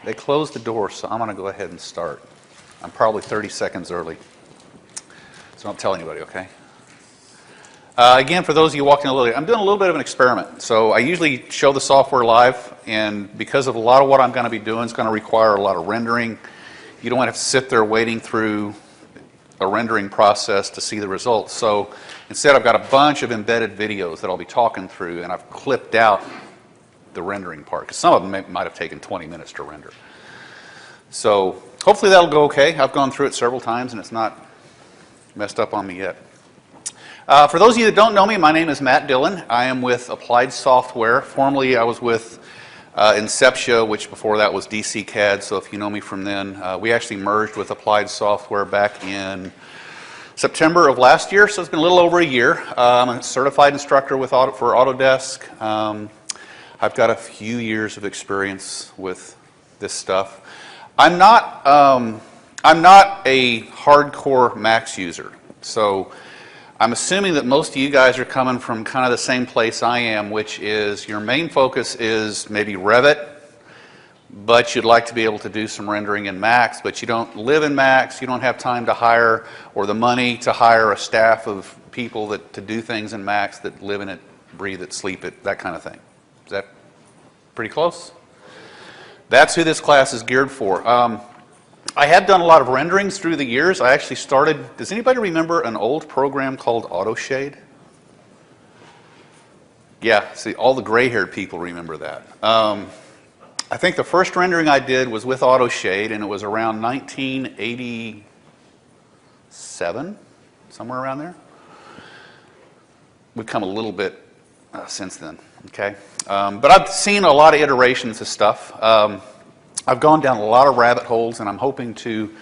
They closed the door, so I'm going to go ahead and start. I'm probably 30 seconds early, so don't tell anybody, okay? Again, for those of you walking a little late, I'm doing a little bit of an experiment. So I usually show the software live, and because of a lot of what I'm going to be doing, it's going to require a lot of rendering. You don't want to have to sit there waiting through a rendering process to see the results. So instead, I've got a bunch of embedded videos that I'll be talking through, and I've clipped out the rendering part, because some of them might have taken 20 minutes to render. So hopefully that'll go okay. I've gone through it several times, and it's not messed up on me yet. For those of you that don't know me, my name is Matt Dillon. I am with Applied Software. Formerly, I was with Inceptia, which before that was DC CAD, so if you know me from then. We actually merged with Applied Software back in September of last year, so it's been a little over a year. I'm a certified instructor for Autodesk. I've got a few years of experience with this stuff. I'm not a hardcore Max user, so I'm assuming that most of you guys are coming from kind of the same place I am, which is your main focus is maybe Revit, but you'd like to be able to do some rendering in Max, but you don't live in Max, you don't have time to hire or the money to hire a staff of people to do things in Max that live in it, breathe it, sleep it, that kind of thing. Is that pretty close? That's who this class is geared for. I have done a lot of renderings through the years. I actually started, does anybody remember an old program called AutoShade? Yeah, see, all the gray-haired people remember that. I think the first rendering I did was with AutoShade, and it was around 1987, somewhere around there. We've come a little bit since then, okay? But I've seen a lot of iterations of stuff. I've gone down a lot of rabbit holes, and I'm hoping to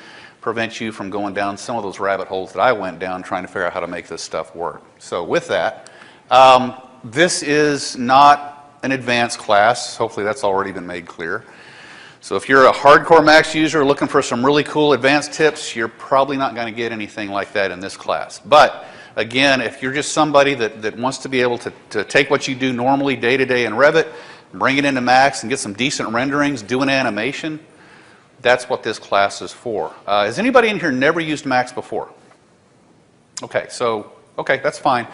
prevent you from going down some of those rabbit holes that I went down trying to figure out how to make this stuff work. So with that, this is not an advanced class. Hopefully that's already been made clear. So if you're a hardcore Max user looking for some really cool advanced tips, you're probably not going to get anything like that in this class. But again, if you're just somebody that wants to be able to take what you do normally day to day in Revit, bring it into Max and get some decent renderings, do an animation, that's what this class is for. Has anybody in here never used Max before? Okay, that's fine.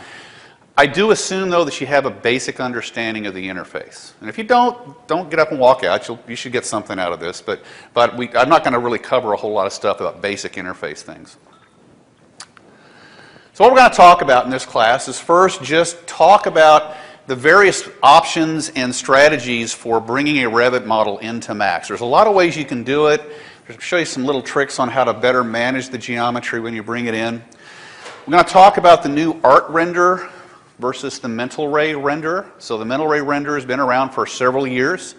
I do assume, though, that you have a basic understanding of the interface. And if you don't get up and walk out. You should get something out of this. But I'm not going to really cover a whole lot of stuff about basic interface things. So what we're going to talk about in this class is first just talk about the various options and strategies for bringing a Revit model into Max. There's a lot of ways you can do it. I'll show you some little tricks on how to better manage the geometry when you bring it in. We're going to talk about the new Art Renderer versus the Mental Ray Renderer. So the Mental Ray Renderer has been around for several years.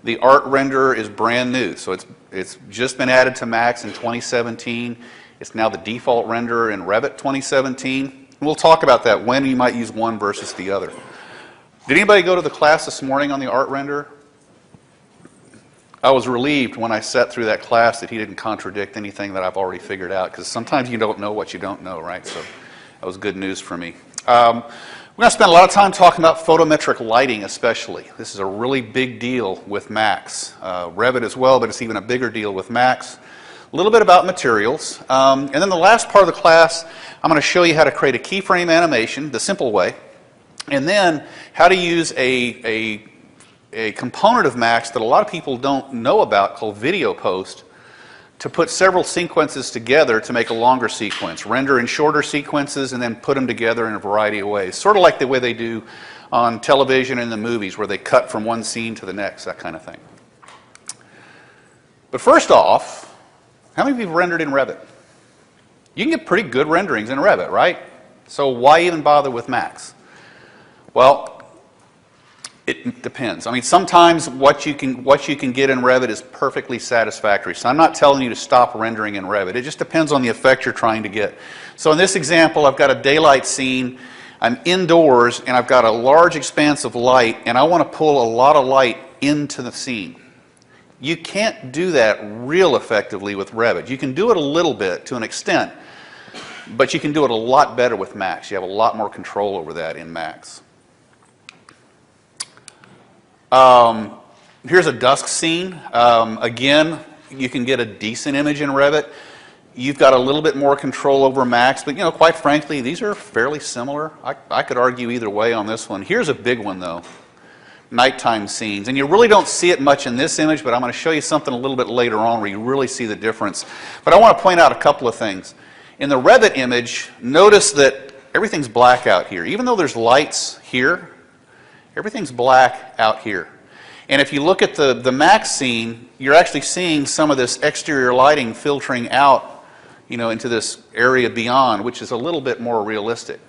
The Art Renderer is brand new. So it's just been added to Max in 2017. It's now the default renderer in Revit 2017. And we'll talk about that, when you might use one versus the other. Did anybody go to the class this morning on the Art Renderer? I was relieved when I sat through that class that he didn't contradict anything that I've already figured out, because sometimes you don't know what you don't know, right? So that was good news for me. We're going to spend a lot of time talking about photometric lighting especially. This is a really big deal with Max. Revit as well, but it's even a bigger deal with Max. A little bit about materials. And then the last part of the class, I'm going to show you how to create a keyframe animation, the simple way. And then how to use a component of Max that a lot of people don't know about called video post to put several sequences together to make a longer sequence. Render in shorter sequences and then put them together in a variety of ways. Sort of like the way they do on television and the movies where they cut from one scene to the next, that kind of thing. But first off, how many of you have rendered in Revit? You can get pretty good renderings in Revit, right? So why even bother with Max? Well, it depends. I mean, sometimes what you can get in Revit is perfectly satisfactory. So I'm not telling you to stop rendering in Revit. It just depends on the effect you're trying to get. So in this example, I've got a daylight scene. I'm indoors, and I've got a large expanse of light, and I want to pull a lot of light into the scene. You can't do that real effectively with Revit. You can do it a little bit to an extent, but you can do it a lot better with Max. You have a lot more control over that in Max. Here's a dusk scene. Again, you can get a decent image in Revit. You've got a little bit more control over Max, but quite frankly, these are fairly similar. I could argue either way on this one. Here's a big one though. Nighttime scenes. And you really don't see it much in this image, but I'm going to show you something a little bit later on where you really see the difference. But I want to point out a couple of things. In the Revit image, notice that everything's black out here. Even though there's lights here, everything's black out here. And if you look at the Max scene, you're actually seeing some of this exterior lighting filtering out, into this area beyond, which is a little bit more realistic.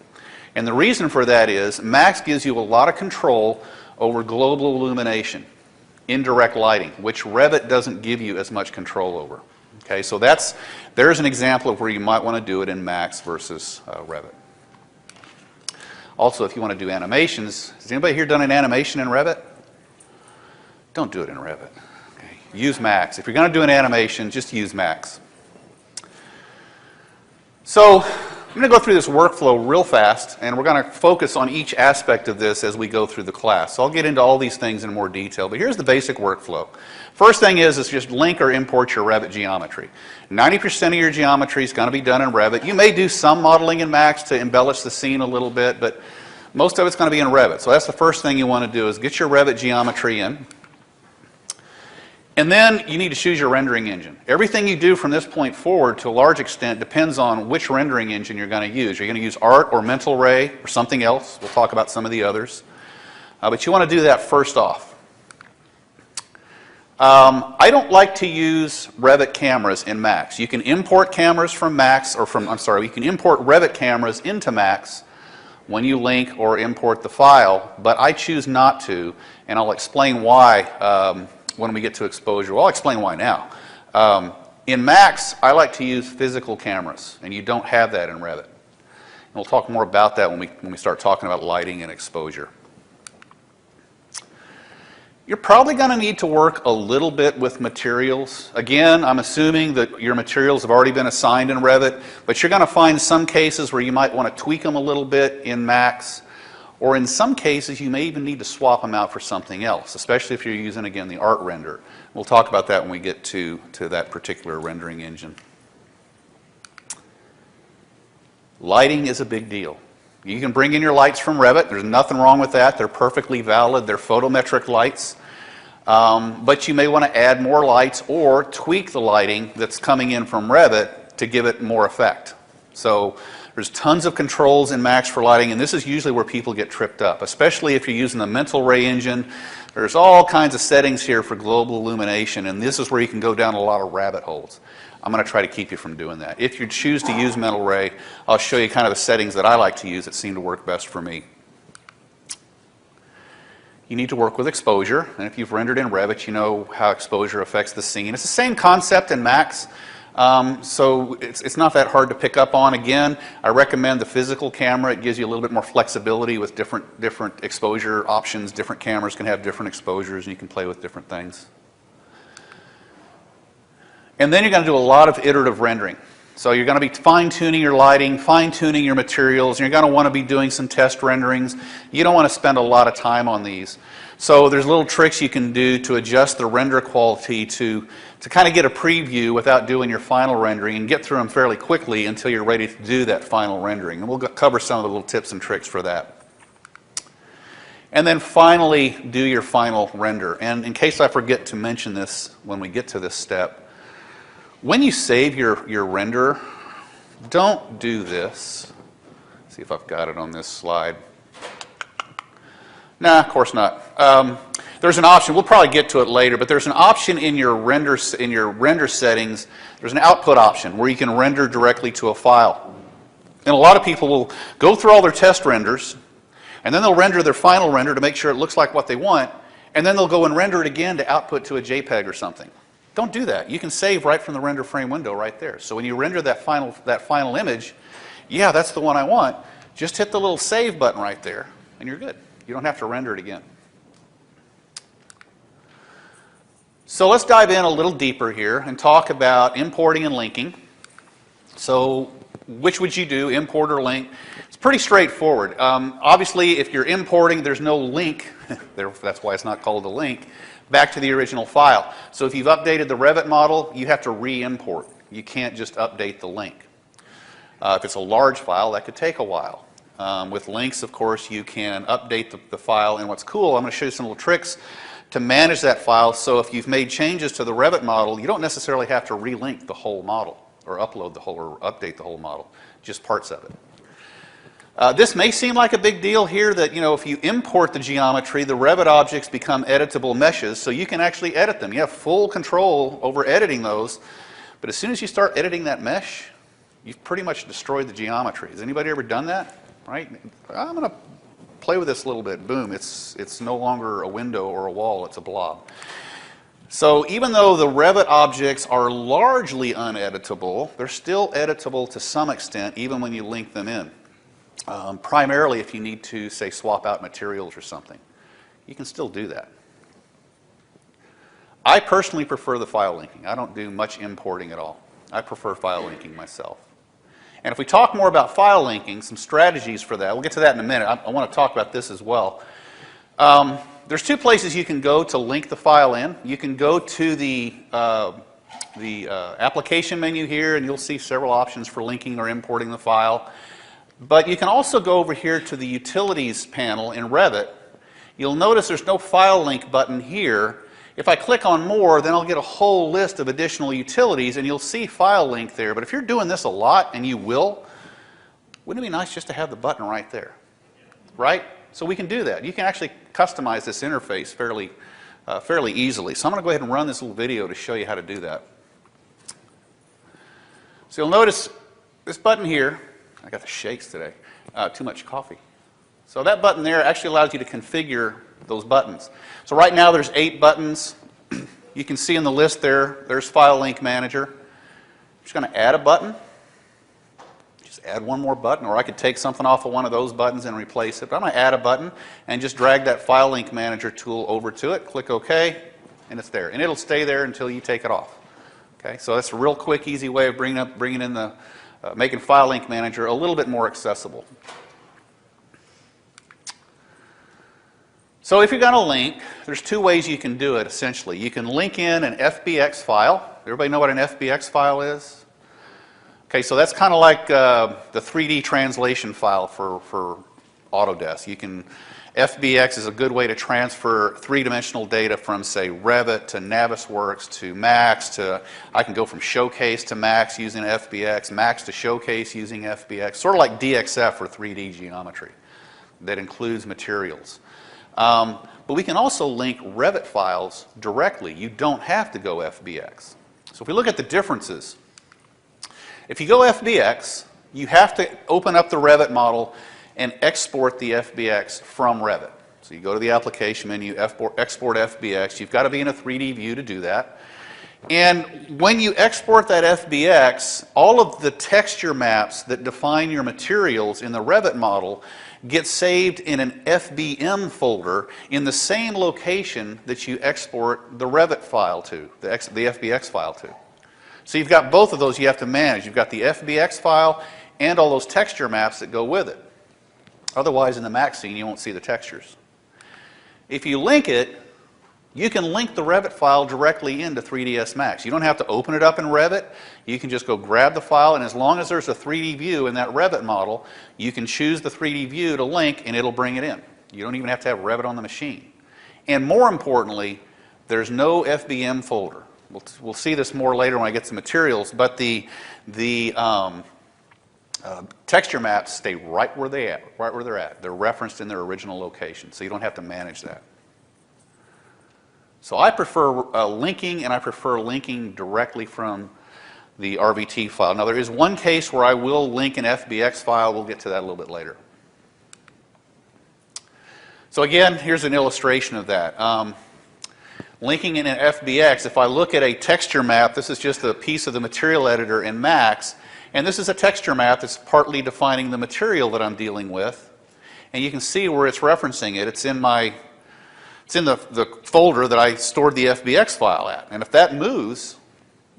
And the reason for that is Max gives you a lot of control over global illumination, indirect lighting, which Revit doesn't give you as much control over. Okay, so there's an example of where you might want to do it in Max versus Revit. Also, if you want to do animations, has anybody here done an animation in Revit? Don't do it in Revit. Okay. Use Max. If you're going to do an animation, just use Max. So I'm going to go through this workflow real fast, and we're going to focus on each aspect of this as we go through the class. So I'll get into all these things in more detail, but here's the basic workflow. First thing is just link or import your Revit geometry. 90% of your geometry is going to be done in Revit. You may do some modeling in Max to embellish the scene a little bit, but most of it's going to be in Revit. So that's the first thing you want to do is get your Revit geometry in. And then you need to choose your rendering engine. Everything you do from this point forward, to a large extent, depends on which rendering engine you're going to use. Are you going to use Art or Mental Ray or something else? We'll talk about some of the others. But you want to do that first off. I don't like to use Revit cameras in Max. You can import cameras from Max, you can import Revit cameras into Max when you link or import the file, but I choose not to, and I'll explain why when we get to exposure. Well, I'll explain why now. In Max, I like to use physical cameras, and you don't have that in Revit. And we'll talk more about that when we start talking about lighting and exposure. You're probably going to need to work a little bit with materials. Again, I'm assuming that your materials have already been assigned in Revit, but you're going to find some cases where you might want to tweak them a little bit in Max. Or in some cases, you may even need to swap them out for something else, especially if you're using, again, the art render. We'll talk about that when we get to that particular rendering engine. Lighting is a big deal. You can bring in your lights from Revit. There's nothing wrong with that. They're perfectly valid. They're photometric lights. But you may want to add more lights or tweak the lighting that's coming in from Revit to give it more effect. So there's tons of controls in Max for lighting, and this is usually where people get tripped up, especially if you're using the Mental Ray engine. There's all kinds of settings here for global illumination, and this is where you can go down a lot of rabbit holes. I'm going to try to keep you from doing that. If you choose to use Mental Ray, I'll show you kind of the settings that I like to use that seem to work best for me. You need to work with exposure, and if you've rendered in Revit, you know how exposure affects the scene. It's the same concept in Max. So it's not that hard to pick up on. Again, I recommend the physical camera. It gives you a little bit more flexibility with different exposure options. Different cameras can have different exposures, and you can play with different things. And then you're going to do a lot of iterative rendering. So you're going to be fine-tuning your lighting, fine-tuning your materials, and you're going to want to be doing some test renderings. You don't want to spend a lot of time on these. So there's little tricks you can do to adjust the render quality to kind of get a preview without doing your final rendering and get through them fairly quickly until you're ready to do that final rendering. And we'll cover some of the little tips and tricks for that. And then finally, do your final render. And in case I forget to mention this when we get to this step, when you save your render, don't do this. Let's see if I've got it on this slide. Nah, of course not. There's an option. We'll probably get to it later, but there's an option in your render settings. There's an output option where you can render directly to a file. And a lot of people will go through all their test renders, and then they'll render their final render to make sure it looks like what they want, and then they'll go and render it again to output to a JPEG or something. Don't do that. You can save right from the render frame window right there. So when you render that final image, yeah, that's the one I want. Just hit the little save button right there, and you're good. You don't have to render it again. So let's dive in a little deeper here and talk about importing and linking. So which would you do, import or link? It's pretty straightforward. Obviously, if you're importing, there's no link. That's why it's not called a link. back to the original file. So if you've updated the Revit model, you have to re-import. You can't just update the link. If it's a large file, that could take a while. With links, of course, you can update the file. And what's cool, I'm going to show you some little tricks to manage that file. So if you've made changes to the Revit model, you don't necessarily have to relink the whole model or upload the whole or update the whole model, just parts of it. This may seem like a big deal here that, you know, if you import the geometry, the Revit objects become editable meshes, so you can actually edit them. You have full control over editing those, but as soon as you start editing that mesh, you've pretty much destroyed the geometry. Has anybody ever done that? Right? I'm going to play with this a little bit. Boom, it's no longer a window or a wall, it's a blob. So even though the Revit objects are largely uneditable, they're still editable to some extent, even when you link them in. Primarily if you need to, say, swap out materials or something. You can still do that. I personally prefer the file linking. I don't do much importing at all. I prefer file linking myself. And if we talk more about file linking, some strategies for that, we'll get to that in a minute. I want to talk about this as well. There's two places you can go to link the file in. You can go to the application menu here, and you'll see several options for linking or importing the file. But you can also go over here to the Utilities panel in Revit. You'll notice there's no File Link button here. If I click on More, then I'll get a whole list of additional utilities, and you'll see File Link there. But if you're doing this a lot, and you will, wouldn't it be nice just to have the button right there? Right? So we can do that. You can actually customize this interface fairly easily. So I'm going to go ahead and run this little video to show you how to do that. So you'll notice this button here. I got the shakes today. Too much coffee. So that button there actually allows you to configure those buttons. So right now there's 8 buttons. You can see in the list there's File Link Manager. I'm just going to add a button. Just add one more button, or I could take something off of one of those buttons and replace it. But I'm going to add a button and just drag that File Link Manager tool over to it. Click OK, and it's there. And it'll stay there until you take it off. Okay, so that's a real quick, easy way of bringing in the making File Link Manager a little bit more accessible. So if you're going to link, there's 2 ways you can do it, essentially. You can link in an FBX file. Everybody know what an FBX file is? Okay, so that's kind of like the 3D translation file for Autodesk. FBX is a good way to transfer 3-dimensional data from, say, Revit to Navisworks to Max to, I can go from Showcase to Max using FBX, Max to Showcase using FBX, sort of like DXF for 3D geometry that includes materials. But we can also link Revit files directly. You don't have to go FBX. So if we look at the differences, if you go FBX, you have to open up the Revit model and export the FBX from Revit. So you go to the application menu, export FBX. You've got to be in a 3D view to do that. And when you export that FBX, all of the texture maps that define your materials in the Revit model get saved in an FBM folder in the same location that you export the Revit file to, the FBX file to. So you've got both of those you have to manage. You've got the FBX file and all those texture maps that go with it. Otherwise, in the Max scene, you won't see the textures. If you link it, you can link the Revit file directly into 3ds Max. You don't have to open it up in Revit. You can just go grab the file, and as long as there's a 3D view in that Revit model, you can choose the 3D view to link, and it'll bring it in. You don't even have to have Revit on the machine. And more importantly, there's no FBM folder. We'll see this more later when I get to materials, but the texture maps stay right where they're at. They're referenced in their original location, so you don't have to manage that. So I prefer linking, and I prefer linking directly from the RVT file. Now there is one case where I will link an FBX file. We'll get to that a little bit later. So again, here's an illustration of that. Linking in an FBX, if I look at a texture map, this is just a piece of the material editor in Max, and this is a texture map that's partly defining the material that I'm dealing with. And you can see where it's referencing it. It's in the folder that I stored the FBX file at. And if that moves,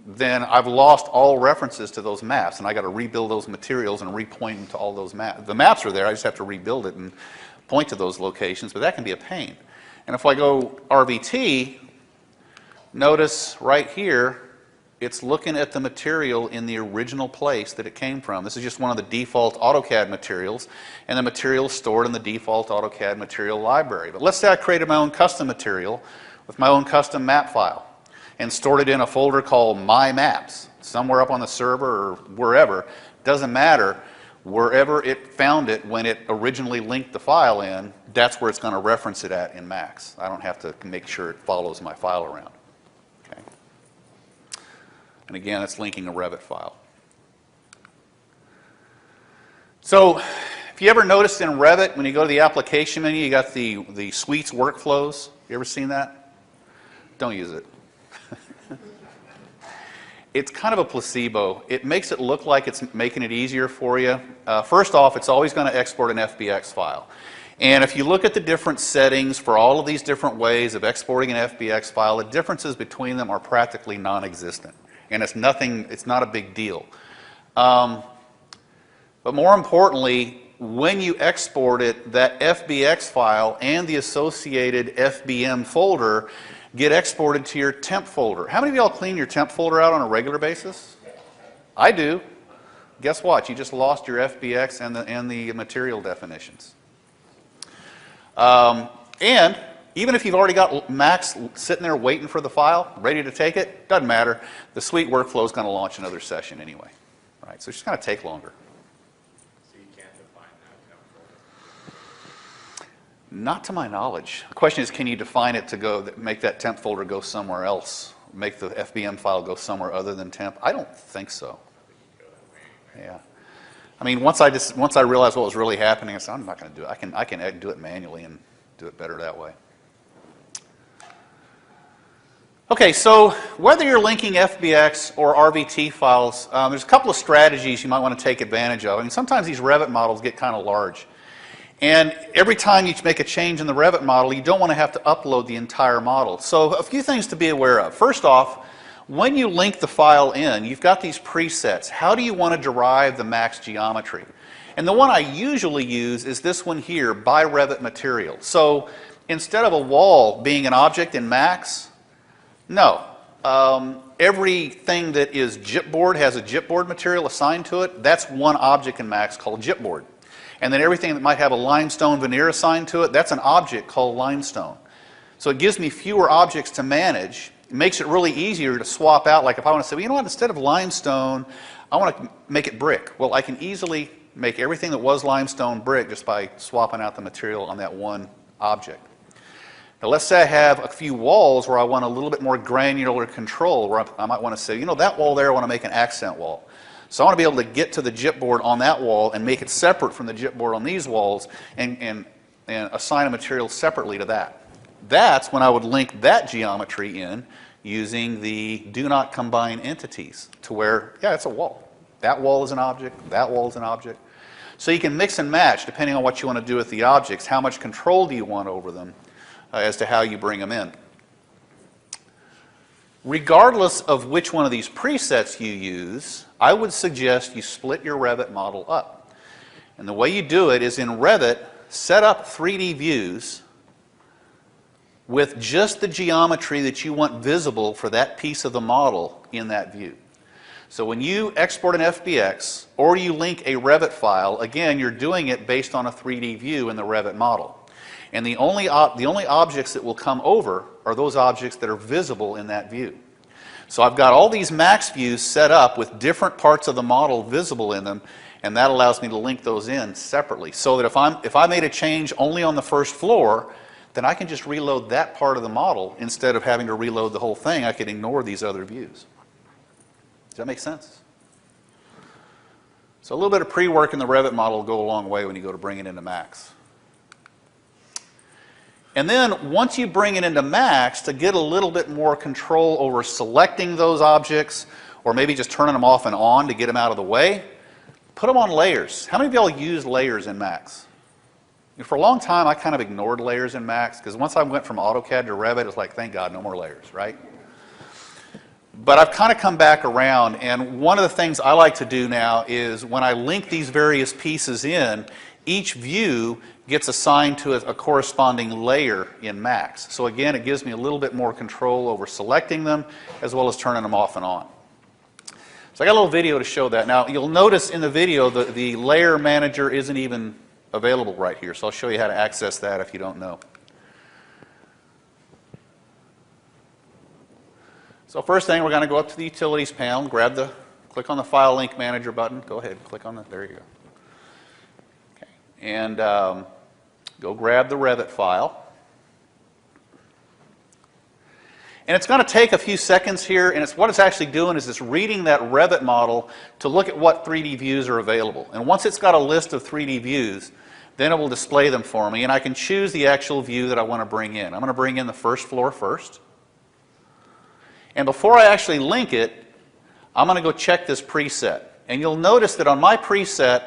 then I've lost all references to those maps, and I got to rebuild those materials and repoint them to all those maps. The maps are there, I just have to rebuild it and point to those locations, but that can be a pain. And if I go RVT, notice right here, it's looking at the material in the original place that it came from. This is just one of the default AutoCAD materials, and the material is stored in the default AutoCAD material library. But let's say I created my own custom material with my own custom map file and stored it in a folder called My Maps, somewhere up on the server or wherever. Doesn't matter. Wherever it found it when it originally linked the file in, that's where it's going to reference it at in Max. I don't have to make sure it follows my file around. Okay. And again, it's linking a Revit file. So if you ever noticed in Revit, when you go to the application menu, you got the suites workflows. You ever seen that? Don't use it. It's kind of a placebo. It makes it look like it's making it easier for you. First off, it's always going to export an FBX file. And if you look at the different settings for all of these different ways of exporting an FBX file, the differences between them are practically non-existent. And it's not a big deal. But more importantly, when you export it, that FBX file and the associated FBM folder get exported to your temp folder. How many of y'all clean your temp folder out on a regular basis? I do. Guess what? You just lost your FBX and the material definitions. And even if you've already got Max sitting there waiting for the file, ready to take it, doesn't matter. The suite workflow is going to launch another session anyway. Right? So it's just going to take longer. Not to my knowledge. The question is, can you define it to make that temp folder go somewhere else? Make the FBM file go somewhere other than temp? I don't think so. Yeah. I mean, once I realized what was really happening, I said, I'm not going to do it. I can do it manually and do it better that way. Okay, so whether you're linking FBX or RVT files, there's a couple of strategies you might want to take advantage of. I mean, sometimes these Revit models get kind of large. And every time you make a change in the Revit model, you don't want to have to upload the entire model. So a few things to be aware of. First off, when you link the file in, you've got these presets. How do you want to derive the Max geometry? And the one I usually use is this one here, by Revit material. So instead of a wall being an object in Max, no. Everything that is gypboard has a gypboard material assigned to it. That's one object in Max called gypboard. And then everything that might have a limestone veneer assigned to it, that's an object called limestone. So it gives me fewer objects to manage. It makes it really easier to swap out. Like if I want to say, well, you know what, instead of limestone, I want to make it brick. Well, I can easily make everything that was limestone brick just by swapping out the material on that one object. Now let's say I have a few walls where I want a little bit more granular control, where I might want to say, you know, that wall there, I want to make an accent wall. So I want to be able to get to the gypboard on that wall and make it separate from the gypboard on these walls and assign a material separately to that. That's when I would link that geometry in using the do not combine entities to where, yeah, it's a wall. That wall is an object, that wall is an object. So you can mix and match depending on what you want to do with the objects. How much control do you want over them as to how you bring them in? Regardless of which one of these presets you use, I would suggest you split your Revit model up. And the way you do it is in Revit, set up 3D views with just the geometry that you want visible for that piece of the model in that view. So when you export an FBX or you link a Revit file, again, you're doing it based on a 3D view in the Revit model. And the only objects that will come over are those objects that are visible in that view. So I've got all these Max views set up with different parts of the model visible in them, and that allows me to link those in separately. So that if I made a change only on the first floor, then I can just reload that part of the model instead of having to reload the whole thing. I could ignore these other views. Does that make sense? So a little bit of pre-work in the Revit model will go a long way when you go to bring it into Max. And then once you bring it into Max, to get a little bit more control over selecting those objects, or maybe just turning them off and on to get them out of the way, put them on layers. How many of y'all use layers in Max? For a long time, I kind of ignored layers in Max, because once I went from AutoCAD to Revit, it's like, thank God, no more layers, right? But I've kind of come back around, and one of the things I like to do now is when I link these various pieces in, each view gets assigned to a corresponding layer in Max. So again, it gives me a little bit more control over selecting them as well as turning them off and on. So I got a little video to show that. Now you'll notice in the video the layer manager isn't even available right here. So I'll show you how to access that if you don't know. So first thing, we're going to go up to the Utilities panel, click on the File Link Manager button. Go ahead, click on that. There you go. Okay. And go grab the Revit file. And it's going to take a few seconds here, and what it's actually doing is it's reading that Revit model to look at what 3D views are available. And once it's got a list of 3D views, then it will display them for me, and I can choose the actual view that I want to bring in. I'm going to bring in the first floor first. And before I actually link it, I'm going to go check this preset. And you'll notice that on my preset,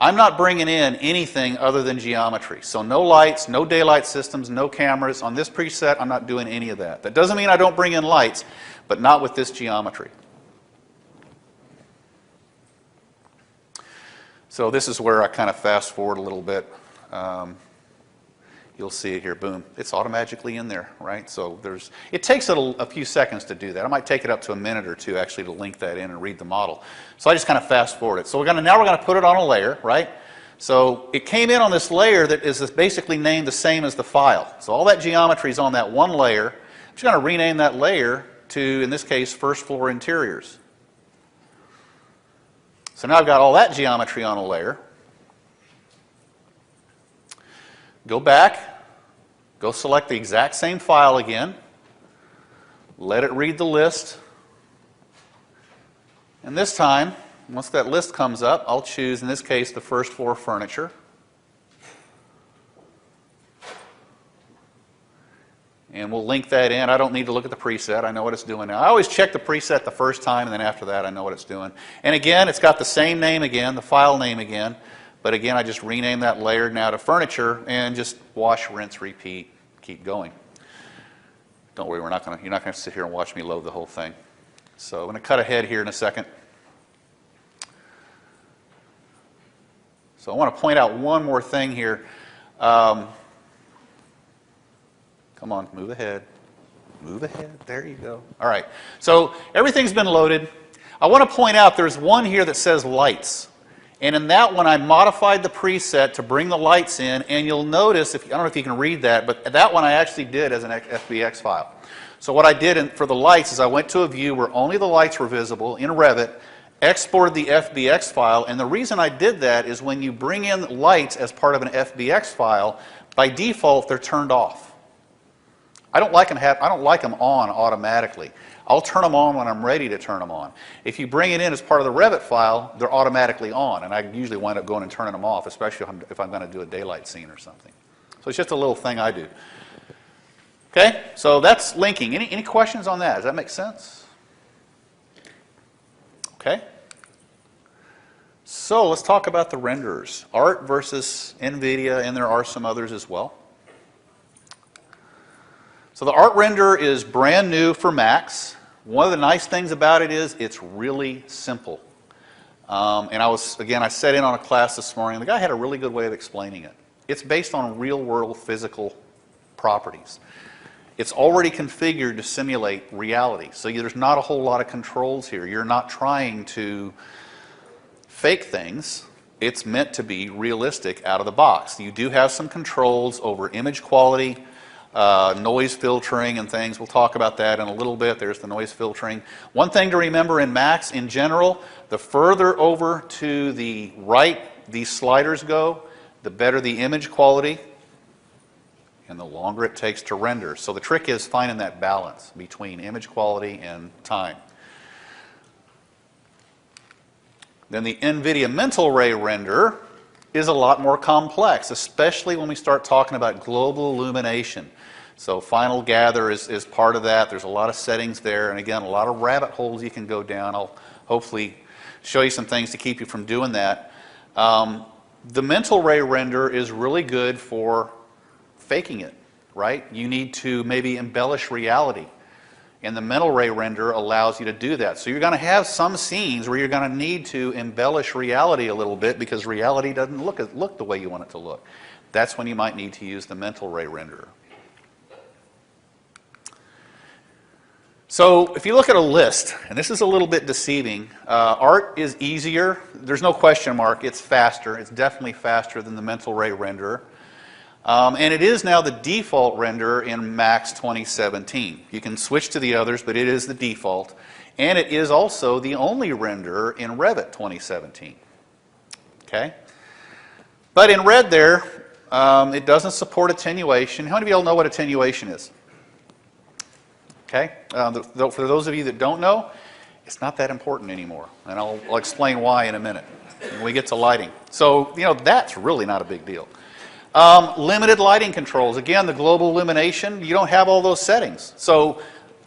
I'm not bringing in anything other than geometry. So no lights, no daylight systems, no cameras. On this preset, I'm not doing any of that. That doesn't mean I don't bring in lights, but not with this geometry. So this is where I kind of fast forward a little bit. You'll see it here, boom. It's automatically in there, right? So it takes a few seconds to do that. I might take it up to a minute or two actually to link that in and read the model. So I just kind of fast forward it. So now we're going to put it on a layer, right? So it came in on this layer that is basically named the same as the file. So all that geometry is on that one layer. I'm just going to rename that layer to, in this case, First Floor Interiors. So now I've got all that geometry on a layer. Go back, go select the exact same file again, let it read the list, and this time, once that list comes up, I'll choose, in this case, the first floor furniture. And we'll link that in. I don't need to look at the preset. I know what it's doing now. I always check the preset the first time, and then after that, I know what it's doing. And again, it's got the same name again, the file name again. But again, I just rename that layer now to furniture and just wash, rinse, repeat, keep going. Don't worry, you're not going to sit here and watch me load the whole thing. So I'm going to cut ahead here in a second. So I want to point out one more thing here. Come on, move ahead. Move ahead. There you go. All right. So everything's been loaded. I want to point out there's one here that says lights. And in that one, I modified the preset to bring the lights in, and you'll notice, I don't know if you can read that, but that one I actually did as an FBX file. So what I did for the lights is I went to a view where only the lights were visible in Revit, exported the FBX file, and the reason I did that is when you bring in lights as part of an FBX file, by default, they're turned off. I don't like them on automatically. I'll turn them on when I'm ready to turn them on. If you bring it in as part of the Revit file, they're automatically on, and I usually wind up going and turning them off, especially if I'm going to do a daylight scene or something. So it's just a little thing I do. Okay, so that's linking. Any questions on that? Does that make sense? Okay. So let's talk about the renderers. Art versus NVIDIA, and there are some others as well. So the Art renderer is brand new for Max. One of the nice things about it is it's really simple. And I sat in on a class this morning. The guy had a really good way of explaining it. It's based on real-world physical properties. It's already configured to simulate reality. So there's not a whole lot of controls here. You're not trying to fake things. It's meant to be realistic out of the box. You do have some controls over image quality, noise filtering and things. We'll talk about that in a little bit. There's the noise filtering. One thing to remember in Max in general, the further over to the right these sliders go, the better the image quality and the longer it takes to render. So the trick is finding that balance between image quality and time. Then the NVIDIA Mental Ray Renderer is a lot more complex, especially when we start talking about global illumination. So Final Gather is part of that. There's a lot of settings there, and again, a lot of rabbit holes you can go down. I'll hopefully show you some things to keep you from doing that. The Mental Ray Renderer is really good for faking it, right? You need to maybe embellish reality. And the mental ray renderer allows you to do that. So you're going to have some scenes where you're going to need to embellish reality a little bit because reality doesn't look the way you want it to look. That's when you might need to use the mental ray renderer. So if you look at a list, and this is a little bit deceiving, art is easier. There's no question mark. It's faster. It's definitely faster than the mental ray renderer. And it is now the default renderer in Max 2017. You can switch to the others, but it is the default. And it is also the only renderer in Revit 2017. Okay? But in red there, it doesn't support attenuation. How many of you all know what attenuation is? Okay? For those of you that don't know, it's not that important anymore. And I'll explain why in a minute when we get to lighting. So, that's really not a big deal. Limited lighting controls. Again, the global illumination, you don't have all those settings. So,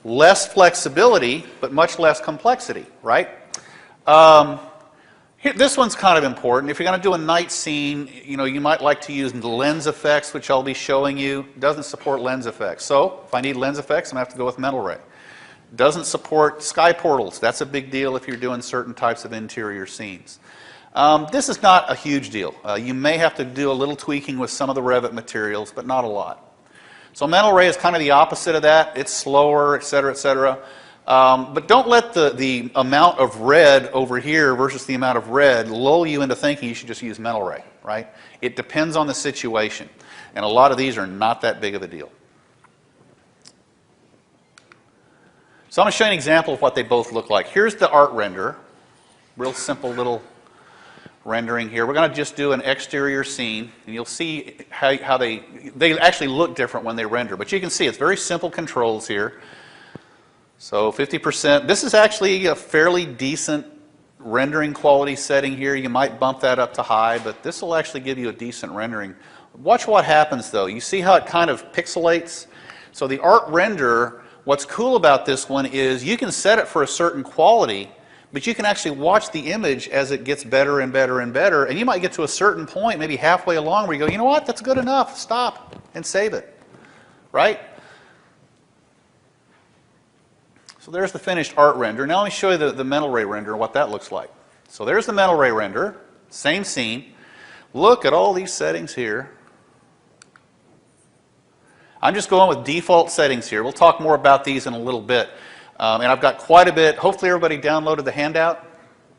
less flexibility, but much less complexity, right? This one's kind of important. If you're going to do a night scene, you might like to use lens effects, which I'll be showing you. It doesn't support lens effects. So if I need lens effects, I'm going to have to go with mental ray. Doesn't support sky portals. That's a big deal if you're doing certain types of interior scenes. This is not a huge deal. You may have to do a little tweaking with some of the Revit materials, but not a lot. So mental ray is kind of the opposite of that. It's slower, et cetera, et cetera. But don't let the amount of red over here versus the amount of red lull you into thinking you should just use mental ray, right? It depends on the situation. And a lot of these are not that big of a deal. So I'm going to show you an example of what they both look like. Here's the art renderer. Real simple little rendering here. We're going to just do an exterior scene, and you'll see how they actually look different when they render. But you can see it's very simple controls here. So 50%. This is actually a fairly decent rendering quality setting here. You might bump that up to high, but this will actually give you a decent rendering. Watch what happens though. You see how it kind of pixelates? So the art renderer, what's cool about this one is you can set it for a certain quality, but you can actually watch the image as it gets better and better and better, and you might get to a certain point, maybe halfway along, where you go, you know what, that's good enough, stop, and save it, right? So there's the finished art render. Now let me show you the mental ray renderer, what that looks like. So there's the mental ray renderer, same scene. Look at all these settings here. I'm just going with default settings here. We'll talk more about these in a little bit. And I've got quite a bit. Hopefully everybody downloaded the handout.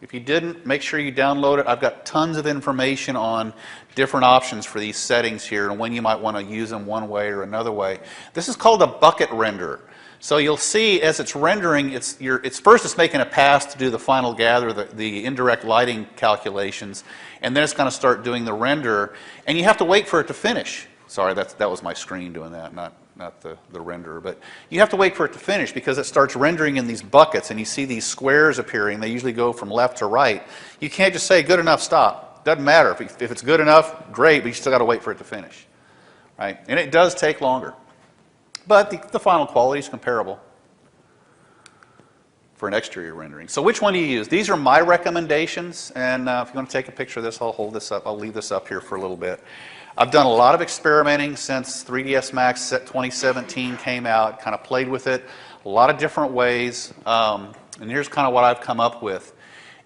If you didn't, make sure you download it. I've got tons of information on different options for these settings here and when you might want to use them one way or another way. This is called a bucket renderer. So you'll see as it's rendering, it's making a pass to do the final gather, the indirect lighting calculations, and then it's going to start doing the render, and you have to wait for it to finish. Sorry, that was my screen doing that, not the renderer, but you have to wait for it to finish because it starts rendering in these buckets, and you see these squares appearing. They usually go from left to right. You can't just say, good enough, stop. Doesn't matter. If it's good enough, great, but you still got to wait for it to finish, right? And it does take longer. But the final quality is comparable for an exterior rendering. So which one do you use? These are my recommendations, and if you want to take a picture of this, I'll hold this up. I'll leave this up here for a little bit. I've done a lot of experimenting since 3ds Max 2017 came out, kind of played with it a lot of different ways, and here's kind of what I've come up with.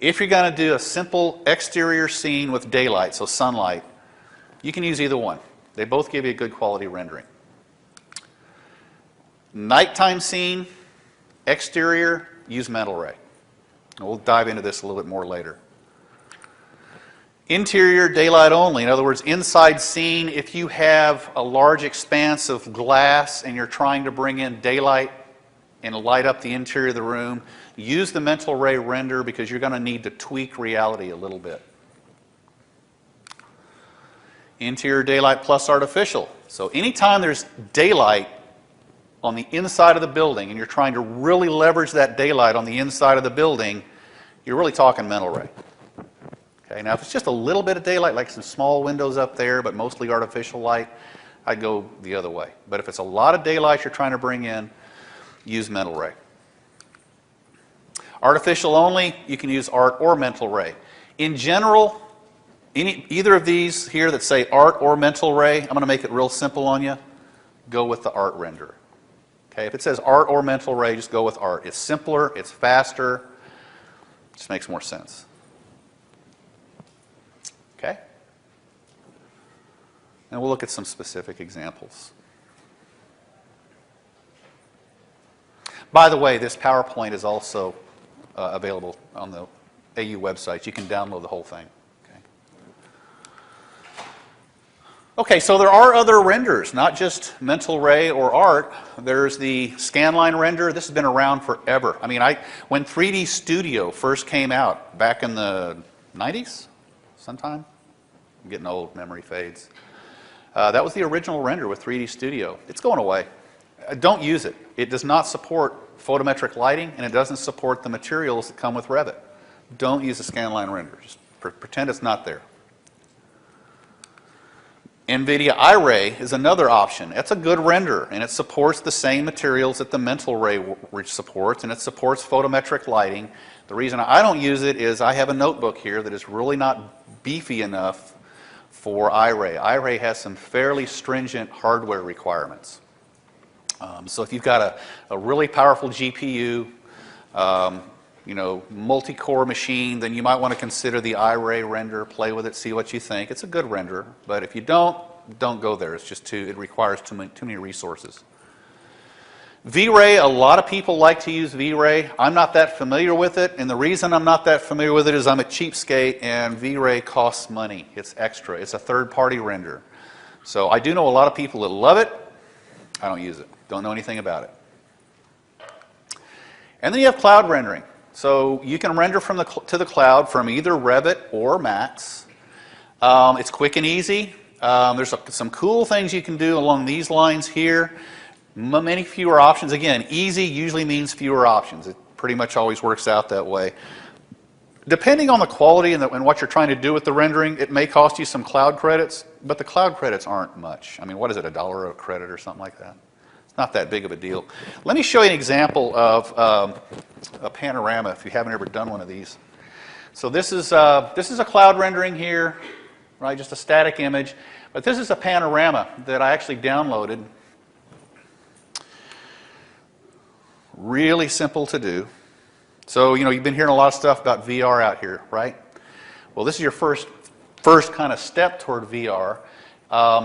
If you're going to do a simple exterior scene with daylight, so sunlight, you can use either one. They both give you a good quality rendering. Nighttime scene, exterior, use mental ray. We'll dive into this a little bit more later. Interior, daylight only. In other words, inside scene, if you have a large expanse of glass and you're trying to bring in daylight and light up the interior of the room, use the mental ray render because you're going to need to tweak reality a little bit. Interior daylight plus artificial. So anytime there's daylight on the inside of the building and you're trying to really leverage that daylight on the inside of the building, you're really talking mental ray. Okay, now if it's just a little bit of daylight, like some small windows up there, but mostly artificial light, I'd go the other way. But if it's a lot of daylight you're trying to bring in, use mental ray. Artificial only, you can use art or mental ray. In general, either of these here that say art or mental ray, I'm going to make it real simple on you, go with the art renderer. Okay, if it says art or mental ray, just go with art. It's simpler, it's faster, just makes more sense. Okay? And we'll look at some specific examples. By the way, this PowerPoint is also available on the AU website. You can download the whole thing. Okay, so there are other renders, not just mental ray or art. There's the scanline render. This has been around forever. I mean, when 3D Studio first came out back in the 90s, sometime, I'm getting old, memory fades. That was the original render with 3D Studio. It's going away. Don't use it. It does not support photometric lighting, and it doesn't support the materials that come with Revit. Don't use a scanline render. Just pretend it's not there. NVIDIA iRay is another option. It's a good render, and it supports the same materials that the mental ray supports, and it supports photometric lighting. The reason I don't use it is I have a notebook here that is really not beefy enough for iRay. iRay has some fairly stringent hardware requirements. So if you've got a really powerful GPU, multi-core machine, then you might want to consider the iRay render, play with it, see what you think. It's a good render, but if you don't go there. It's just it requires too many resources. V-Ray, a lot of people like to use V-Ray. I'm not that familiar with it, and the reason I'm not that familiar with it is I'm a cheapskate, and V-Ray costs money. It's extra. It's a third-party render. So I do know a lot of people that love it. I don't use it. Don't know anything about it. And then you have cloud rendering. So you can render to the cloud from either Revit or Max. It's quick and easy. There's some cool things you can do along these lines here. Many fewer options. Again, easy usually means fewer options. It pretty much always works out that way. Depending on the quality and what you're trying to do with the rendering, it may cost you some cloud credits, but the cloud credits aren't much. I mean, what is it, $1 a credit or something like that? It's not that big of a deal. Let me show you an example of a panorama if you haven't ever done one of these. So this is a cloud rendering here, right? Just a static image. But this is a panorama that I actually downloaded. Really simple to do. So, you've been hearing a lot of stuff about VR out here, right? Well, this is your first kind of step toward VR.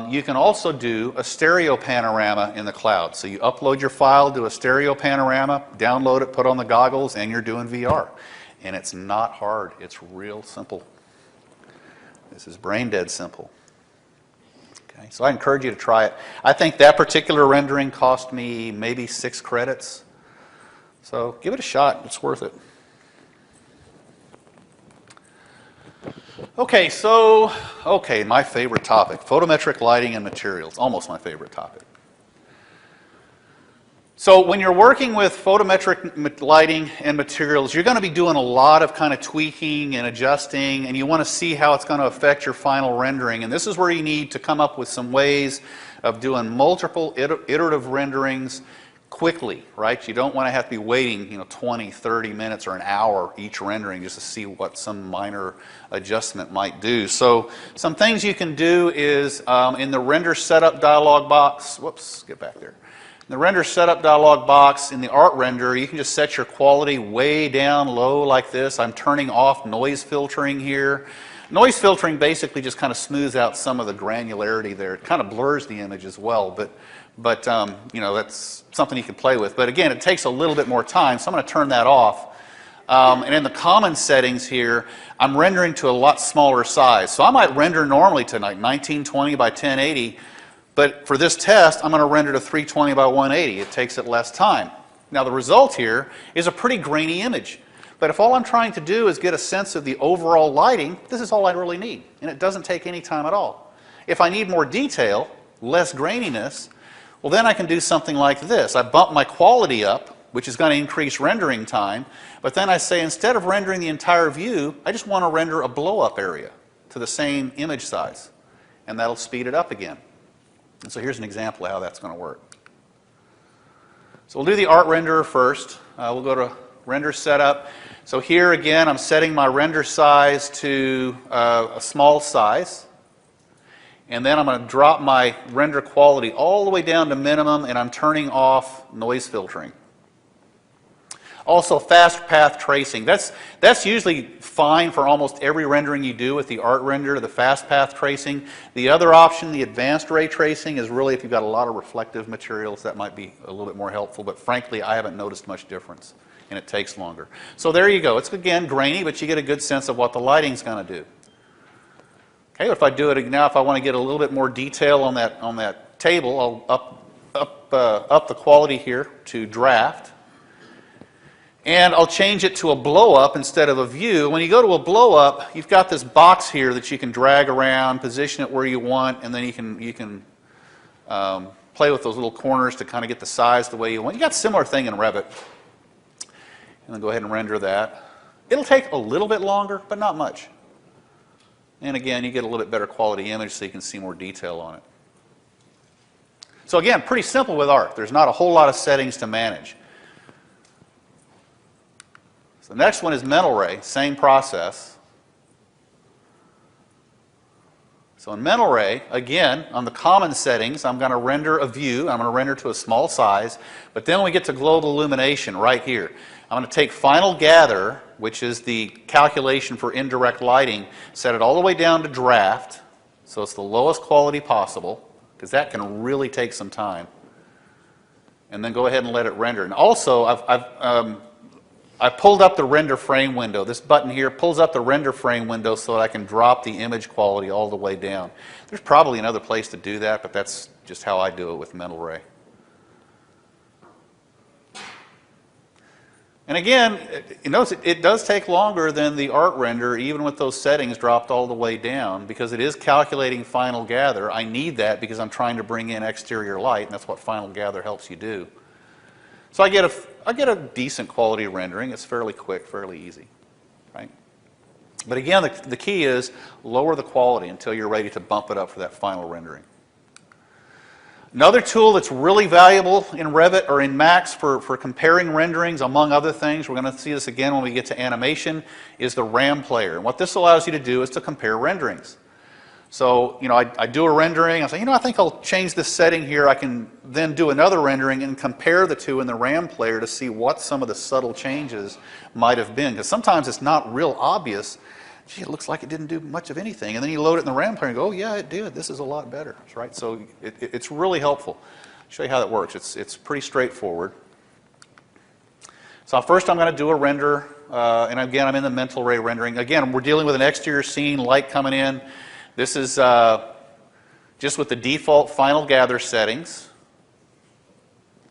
You can also do a stereo panorama in the cloud. So you upload your file, do a stereo panorama, download it, put on the goggles, and you're doing VR. And it's not hard. It's real simple. This is brain dead simple. Okay, so I encourage you to try it. I think that particular rendering cost me maybe 6 credits. So give it a shot. It's worth it. Okay, my favorite topic, photometric lighting and materials, almost my favorite topic. So when you're working with photometric lighting and materials, you're going to be doing a lot of kind of tweaking and adjusting, and you want to see how it's going to affect your final rendering. And this is where you need to come up with some ways of doing multiple iterative renderings quickly, right? You don't want to have to be waiting, 20, 30 minutes or an hour each rendering just to see what some minor adjustment might do. So some things you can do is in the render setup dialog box, whoops, get back there. In the render setup dialog box in the art render, you can just set your quality way down low like this. I'm turning off noise filtering here. Noise filtering basically just kind of smooths out some of the granularity there. It kind of blurs the image as well, but that's something you can play with. But again, it takes a little bit more time, so I'm going to turn that off. And in the common settings here, I'm rendering to a lot smaller size. So I might render normally to like 1920 by 1080, but for this test, I'm going to render to 320 by 180. It takes it less time. Now the result here is a pretty grainy image. But if all I'm trying to do is get a sense of the overall lighting, this is all I really need. And it doesn't take any time at all. If I need more detail, less graininess, well, then I can do something like this. I bump my quality up, which is going to increase rendering time, but then I say instead of rendering the entire view, I just want to render a blow-up area to the same image size, and that'll speed it up again. And so here's an example of how that's going to work. So we'll do the art renderer first. We'll go to render setup. So here again, I'm setting my render size to a small size. And then I'm going to drop my render quality all the way down to minimum, and I'm turning off noise filtering. Also, fast path tracing. That's usually fine for almost every rendering you do with the art render, the fast path tracing. The other option, the advanced ray tracing, is really if you've got a lot of reflective materials, that might be a little bit more helpful. But frankly, I haven't noticed much difference, and it takes longer. So there you go. It's, again, grainy, but you get a good sense of what the lighting's going to do. Okay, if I do it now, if I want to get a little bit more detail on that table, I'll up the quality here to draft. And I'll change it to a blow-up instead of a view. When you go to a blow-up, you've got this box here that you can drag around, position it where you want, and then you can play with those little corners to kind of get the size the way you want. You got a similar thing in Revit. And then go ahead and render that. It'll take a little bit longer, but not much. And again, you get a little bit better quality image so you can see more detail on it. So again, pretty simple with art. There's not a whole lot of settings to manage. So the next one is mental ray, same process. So in mental ray, again, on the common settings, I'm going to render a view. I'm going to render to a small size. But then when we get to global illumination right here, I'm going to take final gather, which is the calculation for indirect lighting, set it all the way down to draft, so it's the lowest quality possible, because that can really take some time. And then go ahead and let it render. And also, I pulled up the render frame window. This button here pulls up the render frame window so that I can drop the image quality all the way down. There's probably another place to do that, but that's just how I do it with mental ray. And again, you notice it does take longer than the art render, even with those settings dropped all the way down, because it is calculating final gather. I need that because I'm trying to bring in exterior light, and that's what final gather helps you do. So I get a decent quality rendering. It's fairly quick, fairly easy, right? But again, the key is lower the quality until you're ready to bump it up for that final rendering. Another tool that's really valuable in Revit or in Max for comparing renderings, among other things, we're going to see this again when we get to animation, is the RAM player. And what this allows you to do is to compare renderings. So, I do a rendering, I say, I think I'll change this setting here. I can then do another rendering and compare the two in the RAM player to see what some of the subtle changes might have been. Because sometimes it's not real obvious. Gee, it looks like it didn't do much of anything. And then you load it in the RAM player and go, oh yeah, it did. This is a lot better, right? So it's really helpful. I'll show you how that works. It's pretty straightforward. So first I'm going to do a render. And again, I'm in the mental ray rendering. Again, we're dealing with an exterior scene, light coming in. This is just with the default final gather settings,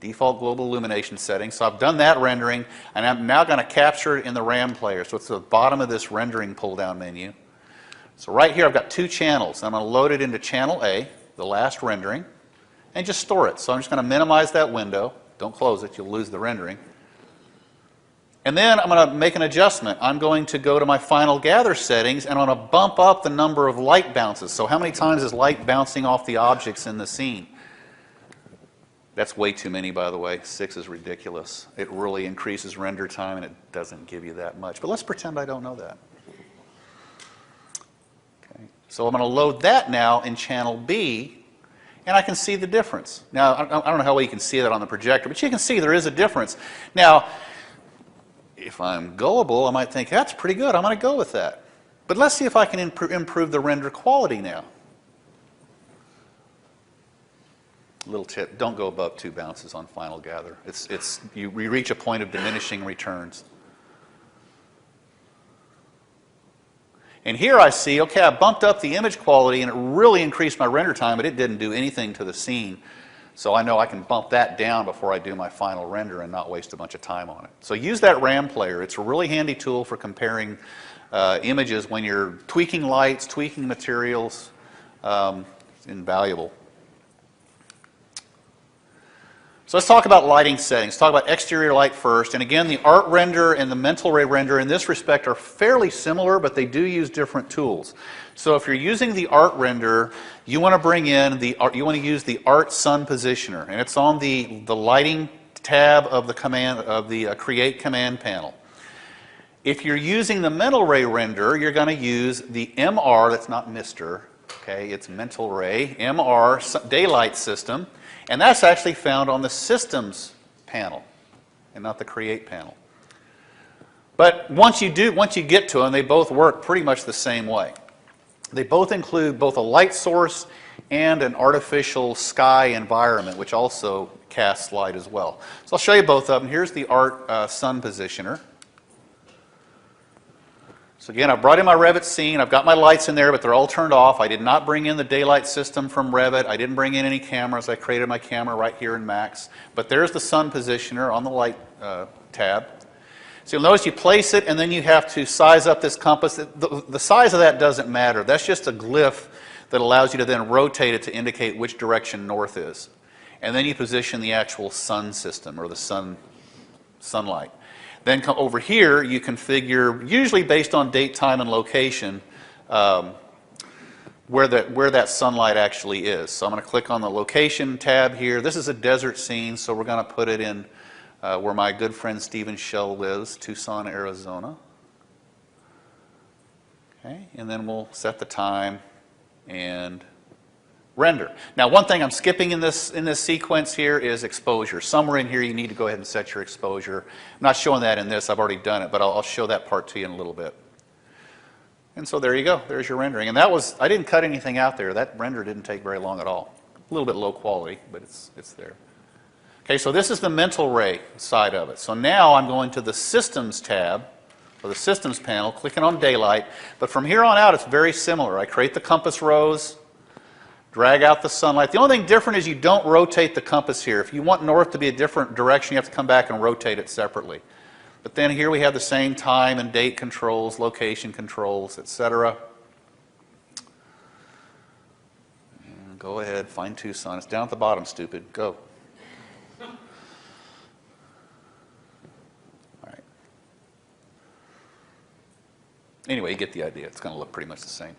default global illumination settings. So I've done that rendering, and I'm now going to capture it in the RAM player. So it's the bottom of this rendering pull-down menu. So right here I've got two channels. I'm going to load it into channel A, the last rendering, and just store it. So I'm just going to minimize that window. Don't close it, you'll lose the rendering. And then I'm going to make an adjustment. I'm going to go to my final gather settings, and I'm going to bump up the number of light bounces. So how many times is light bouncing off the objects in the scene? That's way too many, by the way. 6 is ridiculous. It really increases render time, and it doesn't give you that much. But let's pretend I don't know that. Okay. So I'm going to load that now in channel B, and I can see the difference. Now, I don't know how well you can see that on the projector, but you can see there is a difference. Now, if I'm gullible, I might think, that's pretty good. I'm going to go with that. But let's see if I can improve the render quality now. Little tip, don't go above 2 bounces on final gather. You reach a point of diminishing returns. And here I see, okay, I bumped up the image quality and it really increased my render time, but it didn't do anything to the scene. So I know I can bump that down before I do my final render and not waste a bunch of time on it. So use that RAM player. It's a really handy tool for comparing images when you're tweaking lights, tweaking materials. It's invaluable. So let's talk about lighting settings. Let's talk about exterior light first. And again, the art render and the mental ray render in this respect are fairly similar, but they do use different tools. So if you're using the art render, you want to bring in you want to use the art sun positioner, and it's on the lighting tab of the create command panel. If you're using the mental ray render, you're going to use the MR, that's not Mr., Okay, it's mental ray, MR, daylight system, and that's actually found on the systems panel and not the create panel. But once you get to them, they both work pretty much the same way. They both include both a light source and an artificial sky environment, which also casts light as well. So I'll show you both of them. Here's the art sun positioner. So again, I brought in my Revit scene. I've got my lights in there, but they're all turned off. I did not bring in the daylight system from Revit. I didn't bring in any cameras. I created my camera right here in Max. But there's the sun positioner on the light tab. So you'll notice you place it, and then you have to size up this compass. The size of that doesn't matter. That's just a glyph that allows you to then rotate it to indicate which direction north is. And then you position the actual sun system, or the sunlight. Then come over here, you configure, usually based on date, time, and location, where that sunlight actually is. So I'm going to click on the location tab here. This is a desert scene, so we're going to put it in where my good friend Stephen Shell lives, Tucson, Arizona. Okay, and then we'll set the time and render. Now, one thing I'm skipping in this sequence here is exposure. Somewhere in here you need to go ahead and set your exposure. I'm not showing that in this, I've already done it, but I'll show that part to you in a little bit. And so there you go, there's your rendering. And that was, I didn't cut anything out there. That render didn't take very long at all. A little bit low quality, but it's there. Okay, so this is the mental ray side of it. So now I'm going to the Systems tab, or the Systems panel, clicking on Daylight. But from here on out, it's very similar. I create the compass rose, drag out the sunlight. The only thing different is you don't rotate the compass here. If you want north to be a different direction, you have to come back and rotate it separately. But then here we have the same time and date controls, location controls, etc. Go ahead, find Tucson. It's down at the bottom, stupid. Go. Anyway, you get the idea. It's going to look pretty much the same.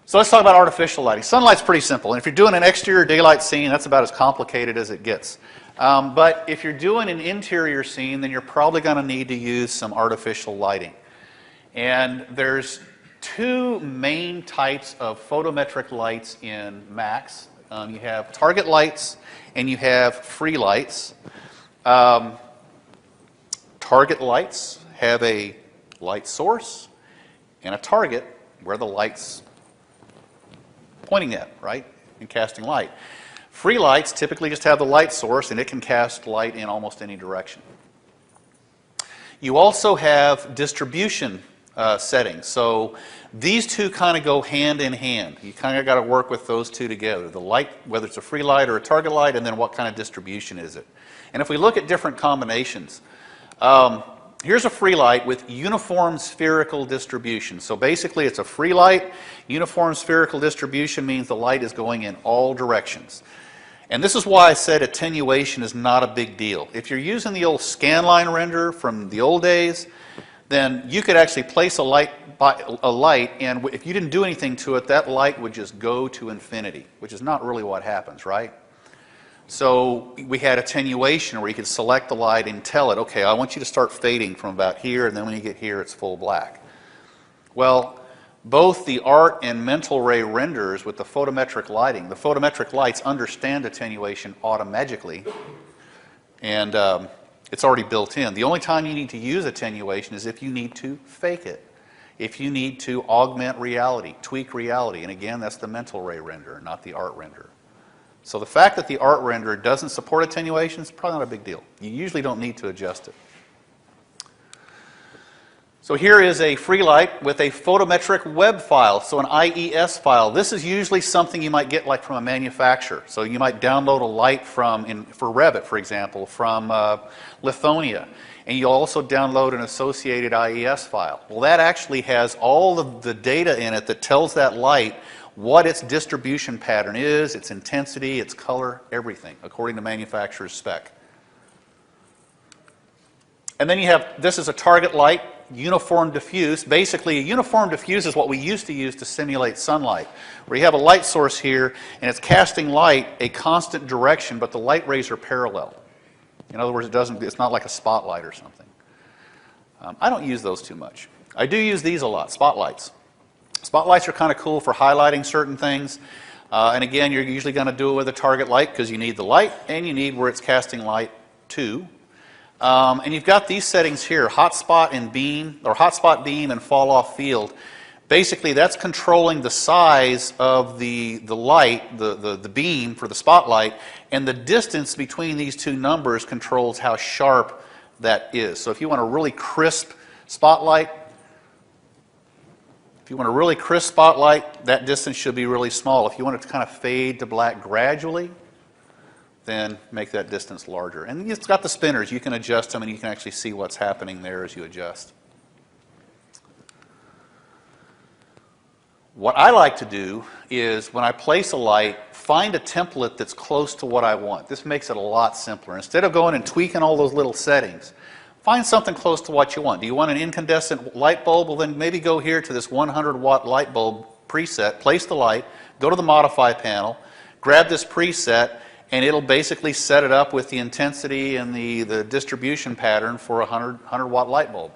So let's talk about artificial lighting. Sunlight's pretty simple. And if you're doing an exterior daylight scene, that's about as complicated as it gets. But if you're doing an interior scene, then you're probably going to need to use some artificial lighting. And there's two main types of photometric lights in Max. You have target lights and you have free lights. Target lights have a light source and a target where the light's pointing at, right, and casting light. Free lights typically just have the light source and it can cast light in almost any direction. You also have distribution settings. So these two kind of go hand in hand. You kind of got to work with those two together. The light, whether it's a free light or a target light, and then what kind of distribution is it. And if we look at different combinations, here's a free light with uniform spherical distribution. So basically it's a free light. Uniform spherical distribution means the light is going in all directions. And this is why I said attenuation is not a big deal. If you're using the old scanline render from the old days, then you could actually place a light, and if you didn't do anything to it, that light would just go to infinity, which is not really what happens, right? So we had attenuation where you could select the light and tell it, okay, I want you to start fading from about here, and then when you get here, it's full black. Well, both the art and mental ray renders with the photometric lighting, the photometric lights understand attenuation automatically, and it's already built in. The only time you need to use attenuation is if you need to fake it, if you need to augment reality, tweak reality, and again, that's the mental ray renderer, not the art renderer. So the fact that the art renderer doesn't support attenuation is probably not a big deal. You usually don't need to adjust it. So here is a free light with a photometric web file, so an IES file. This is usually something you might get like from a manufacturer. So you might download a light for Revit, for example, from Lithonia. And you'll also download an associated IES file. Well, that actually has all of the data in it that tells that light what its distribution pattern is, its intensity, its color, everything, according to manufacturer's spec. And then you have, this is a target light, uniform diffuse. Basically, a uniform diffuse is what we used to use to simulate sunlight, where you have a light source here, and it's casting light a constant direction, but the light rays are parallel. In other words, it's not like a spotlight or something. I don't use those too much. I do use these a lot, spotlights. Spotlights are kind of cool for highlighting certain things. And again, you're usually going to do it with a target light because you need the light and you need where it's casting light to. And you've got these settings here, hotspot and beam, or hotspot beam and fall off field. Basically, that's controlling the size of the light, the beam for the spotlight, and the distance between these two numbers controls how sharp that is. So if you want a really crisp spotlight, that distance should be really small. If you want it to kind of fade to black gradually, then make that distance larger. And it's got the spinners. You can adjust them and you can actually see what's happening there as you adjust. What I like to do is when I place a light, find a template that's close to what I want. This makes it a lot simpler. Instead of going and tweaking all those little settings, find something close to what you want. Do you want an incandescent light bulb? Well, then maybe go here to this 100-watt light bulb preset, place the light, go to the Modify panel, grab this preset, and it'll basically set it up with the intensity and the distribution pattern for a 100-watt light bulb.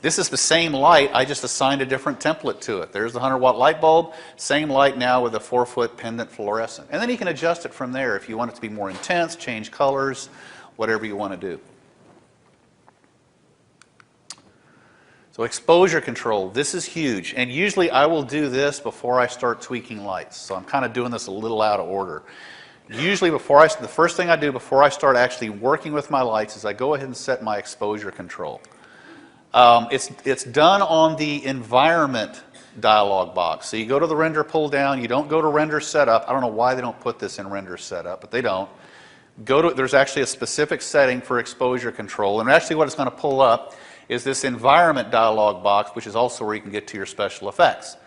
This is the same light, I just assigned a different template to it. There's the 100-watt light bulb, same light now with a 4-foot pendant fluorescent. And then you can adjust it from there if you want it to be more intense, change colors, whatever you want to do. So exposure control, this is huge. And usually I will do this before I start tweaking lights. So I'm kind of doing this a little out of order. Usually the first thing I do before I start actually working with my lights is I go ahead and set my exposure control. It's done on the environment dialog box. So you go to the render pull down, you don't go to render setup. I don't know why they don't put this in render setup, but they don't. There's actually a specific setting for exposure control, and actually what it's going to pull up is this environment dialog box, which is also where you can get to your special effects.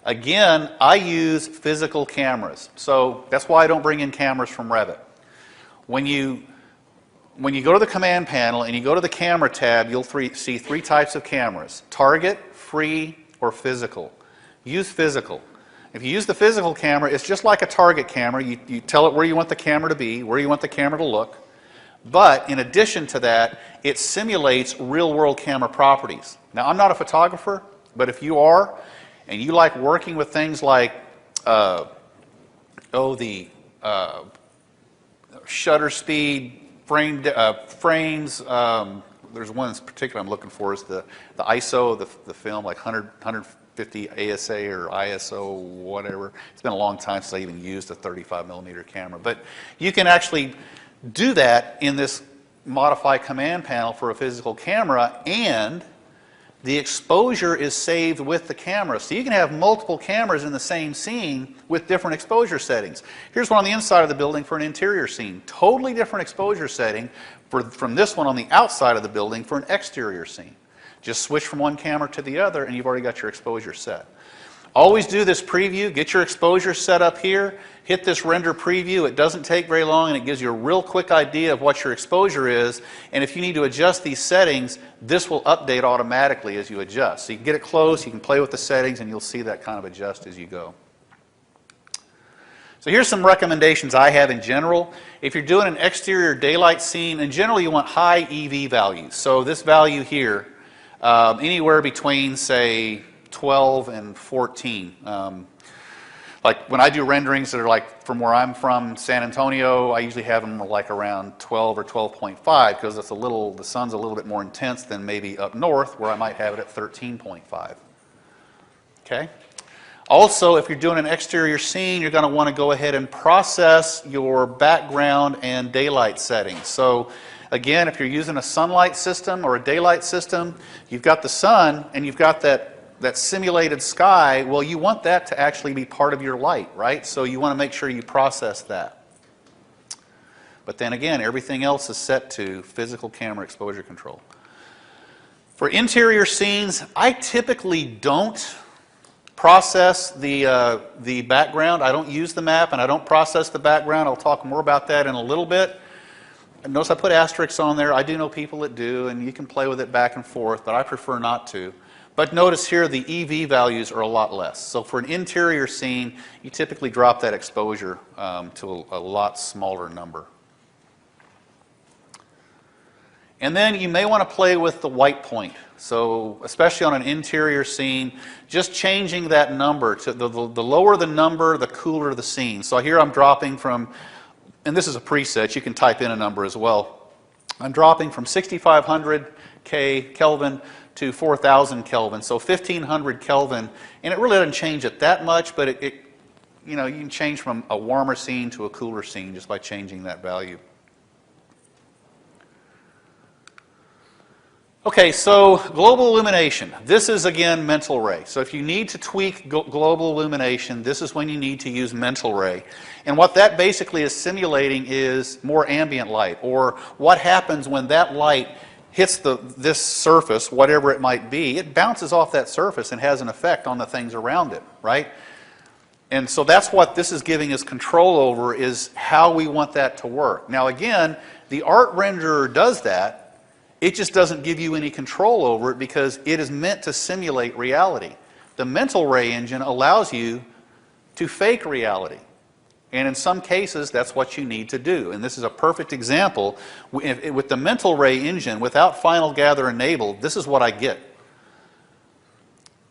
Again, I use physical cameras, so that's why I don't bring in cameras from Revit. When you go to the command panel and you go to the camera tab, you'll see 3 types of cameras: target, free, or physical. Use physical. If you use the physical camera, it's just like a target camera. You tell it where you want the camera to be, where you want the camera to look. But in addition to that, it simulates real-world camera properties. Now, I'm not a photographer, but if you are, and you like working with things like shutter speed, frames. There's one in particular I'm looking for is the ISO of the film, like 150 ASA or ISO, whatever. It's been a long time since I even used a 35mm camera. But you can actually do that in this Modify command panel for a physical camera, and the exposure is saved with the camera. So you can have multiple cameras in the same scene with different exposure settings. Here's one on the inside of the building for an interior scene. Totally different exposure setting from this one on the outside of the building for an exterior scene. Just switch from one camera to the other and you've already got your exposure set. Always do this preview. Get your exposure set up here. Hit this render preview. It doesn't take very long and it gives you a real quick idea of what your exposure is. And if you need to adjust these settings, this will update automatically as you adjust. So you can get it close, you can play with the settings, and you'll see that kind of adjust as you go. So here's some recommendations I have in general. If you're doing an exterior daylight scene, in general you want high EV values. So this value here, anywhere between, say, 12 and 14. Like when I do renderings that are like from where I'm from, San Antonio, I usually have them like around 12 or 12.5 because the sun's a little bit more intense than maybe up north where I might have it at 13.5. Okay? Also, if you're doing an exterior scene, you're going to want to go ahead and process your background and daylight settings. So again, if you're using a sunlight system or a daylight system, you've got the sun and you've got that simulated sky. Well, you want that to actually be part of your light, right? So you want to make sure you process that. But then again, everything else is set to physical camera exposure control. For interior scenes, I typically don't process the background. I don't use the map and I don't process the background. I'll talk more about that in a little bit. Notice I put asterisks on there. I do know people that do, and you can play with it back and forth, but I prefer not to. But notice here the EV values are a lot less. So for an interior scene, you typically drop that exposure to a lot smaller number. And then you may want to play with the white point. So especially on an interior scene, just changing that number to the lower the number, the cooler the scene. So here I'm dropping from, and this is a preset, you can type in a number as well. I'm dropping from 6500 Kelvin to 4000 Kelvin, so 1500 Kelvin, and it really doesn't change it that much, but you know, you can change from a warmer scene to a cooler scene just by changing that value. Okay, so global illumination. This is, again, mental ray. So if you need to tweak global illumination, this is when you need to use mental ray. And what that basically is simulating is more ambient light, or what happens when that light hits this surface, whatever it might be. It bounces off that surface and has an effect on the things around it, right? And so that's what this is giving us control over, is how we want that to work. Now again, the art renderer does that. It just doesn't give you any control over it because it is meant to simulate reality. The mental ray engine allows you to fake reality. And in some cases, that's what you need to do. And this is a perfect example. With the mental ray engine, without Final Gather enabled, this is what I get.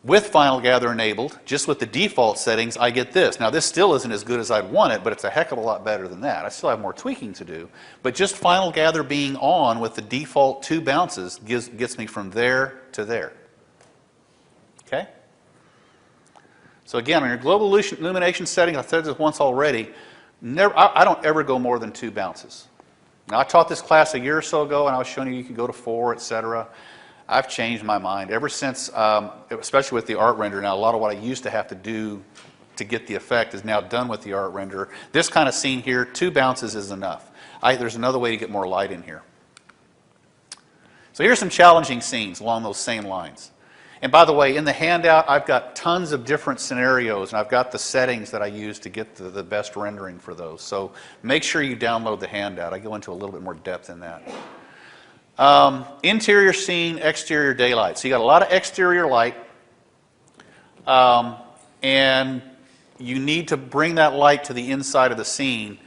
With Final Gather enabled, just with the default settings, I get this. Now, this still isn't as good as I'd want it, but it's a heck of a lot better than that. I still have more tweaking to do. But just Final Gather being on with the default 2 bounces gets me from there to there. Okay? So again, on your global illumination setting, I've said this once already, I don't ever go more than 2 bounces. Now, I taught this class a year or so ago, and I was showing you could go to 4, etc. I've changed my mind ever since, especially with the art renderer. Now, a lot of what I used to have to do to get the effect is now done with the art renderer. This kind of scene here, 2 bounces is enough. There's another way to get more light in here. So here's some challenging scenes along those same lines. And by the way, in the handout, I've got tons of different scenarios, and I've got the settings that I use to get the best rendering for those. So make sure you download the handout. I go into a little bit more depth in that. Interior scene, exterior daylight. So you got a lot of exterior light, and you need to bring that light to the inside of the scene.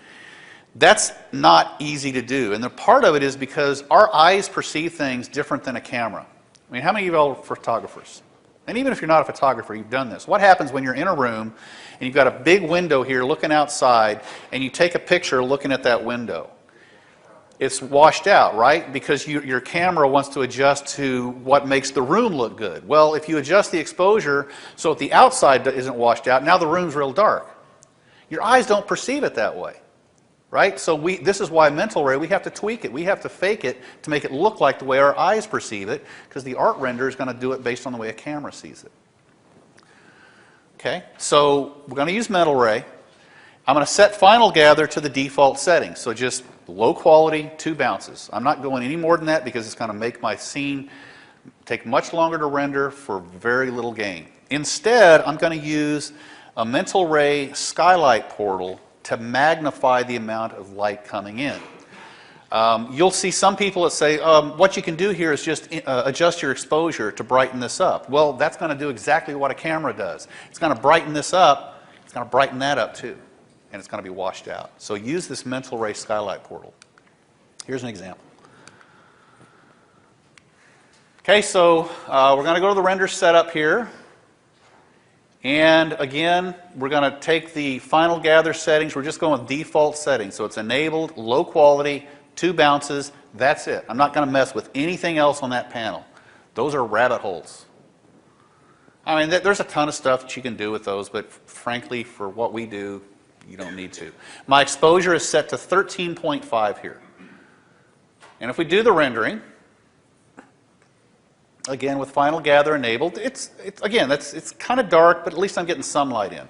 That's not easy to do, and the part of it is because our eyes perceive things different than a camera. I mean, how many of you are photographers? And even if you're not a photographer, you've done this. What happens when you're in a room and you've got a big window here looking outside, and you take a picture looking at that window? It's washed out, right? Because your camera wants to adjust to what makes the room look good. Well, if you adjust the exposure so that the outside isn't washed out, now the room's real dark. Your eyes don't perceive it that way, right? So this is why mental ray, we have to tweak it. We have to fake it to make it look like the way our eyes perceive it, because the art renderer is going to do it based on the way a camera sees it. Okay, so we're going to use mental ray. I'm going to set Final Gather to the default setting, so just low quality, 2 bounces. I'm not going any more than that because it's going to make my scene take much longer to render for very little gain. Instead, I'm going to use a mental ray skylight portal to magnify the amount of light coming in. You'll see some people that say, what you can do here is just adjust your exposure to brighten this up. Well, that's going to do exactly what a camera does. It's going to brighten this up, it's going to brighten that up too, and it's going to be washed out. So use this mental ray skylight portal. Here's an example. Okay, so we're going to go to the render setup here. And again, we're going to take the Final Gather settings. We're just going with default settings. So it's enabled, low quality, 2 bounces. That's it. I'm not going to mess with anything else on that panel. Those are rabbit holes. I mean, there's a ton of stuff that you can do with those, but frankly, for what we do, you don't need to. My exposure is set to 13.5 here. And if we do the rendering, again with Final Gather enabled, it's kind of dark, but at least I'm getting some light in.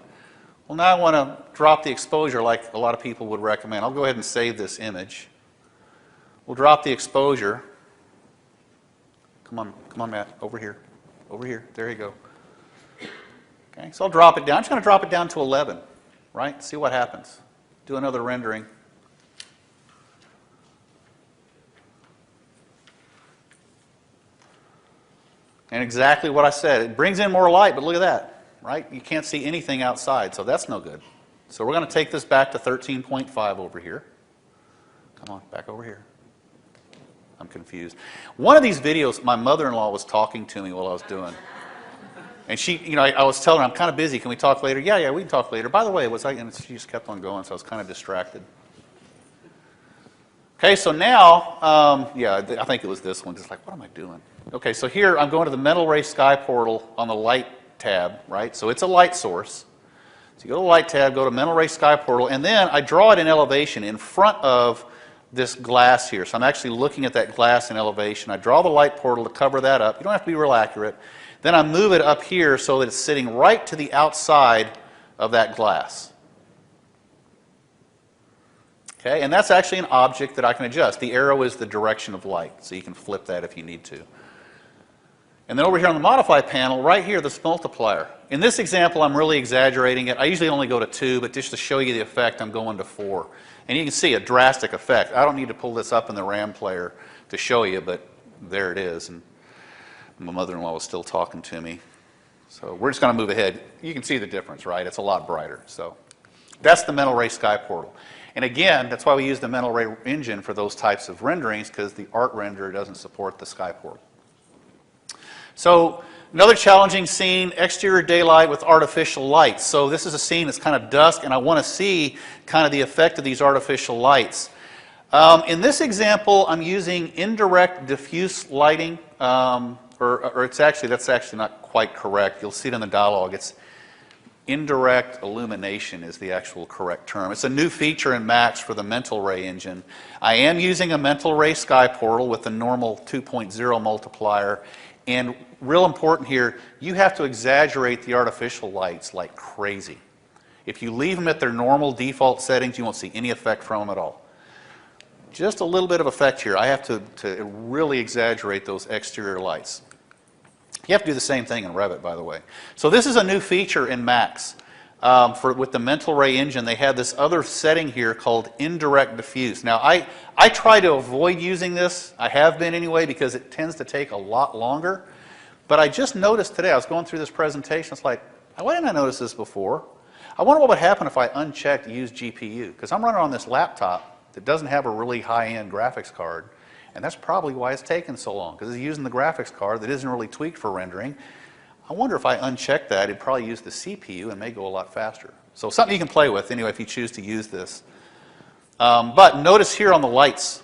Well, now I want to drop the exposure like a lot of people would recommend. I'll go ahead and save this image. We'll drop the exposure. Come on, Matt, over here. Over here, there you go. Okay, so I'll drop it down. I'm just going to drop it down to 11, right? See what happens. Do another rendering. And exactly what I said. It brings in more light, but look at that, right? You can't see anything outside, so that's no good. So we're going to take this back to 13.5 over here. Come on, back over here. I'm confused. One of these videos, my mother-in-law was talking to me while I was doing. And she, you know, I was telling her, I'm kind of busy. Can we talk later? Yeah, we can talk later. By the way, was I? And she just kept on going, so I was kind of distracted. Okay, so now, yeah, I think it was this one. Just like, what am I doing? Okay, so here I'm going to the Mental Ray Sky Portal on the Light tab, right? So it's a light source. So you go to the Light tab, go to Mental Ray Sky Portal, and then I draw it in elevation in front of this glass here. So I'm actually looking at that glass in elevation. I draw the light portal to cover that up. You don't have to be real accurate. Then I move it up here so that it's sitting right to the outside of that glass. Okay, and that's actually an object that I can adjust. The arrow is the direction of light, so you can flip that if you need to. And then over here on the Modify panel, right here, this multiplier. In this example, I'm really exaggerating it. I usually only go to 2, but just to show you the effect, I'm going to 4. And you can see a drastic effect. I don't need to pull this up in the RAM player to show you, but there it is. And my mother-in-law was still talking to me. So we're just going to move ahead. You can see the difference, right? It's a lot brighter. So that's the Mental Ray Sky Portal. And again, that's why we use the Mental Ray engine for those types of renderings, because the art renderer doesn't support the Sky Portal. So another challenging scene, exterior daylight with artificial lights. So this is a scene that's kind of dusk, and I want to see kind of the effect of these artificial lights. In this example, I'm using indirect diffuse lighting, or it's actually, that's actually not quite correct. You'll see it in the dialog. It's indirect illumination is the actual correct term. It's a new feature in Max for the Mental Ray engine. I am using a Mental Ray Sky Portal with the normal 2.0 multiplier. And real important here, you have to exaggerate the artificial lights like crazy. If you leave them at their normal default settings, you won't see any effect from them at all. Just a little bit of effect here. I have to really exaggerate those exterior lights. You have to do the same thing in Revit, by the way. So this is a new feature in Max. With the Mental Ray engine, they have this other setting here called indirect diffuse. Now, I try to avoid using this. I have been anyway, because it tends to take a lot longer. But I just noticed today, I was going through this presentation, it's like, why didn't I notice this before? I wonder what would happen if I unchecked Use GPU, because I'm running on this laptop that doesn't have a really high-end graphics card, and that's probably why it's taken so long, because it's using the graphics card that isn't really tweaked for rendering. I wonder if I uncheck that, it'd probably use the CPU and may go a lot faster. So something you can play with anyway if you choose to use this. But notice here on the lights,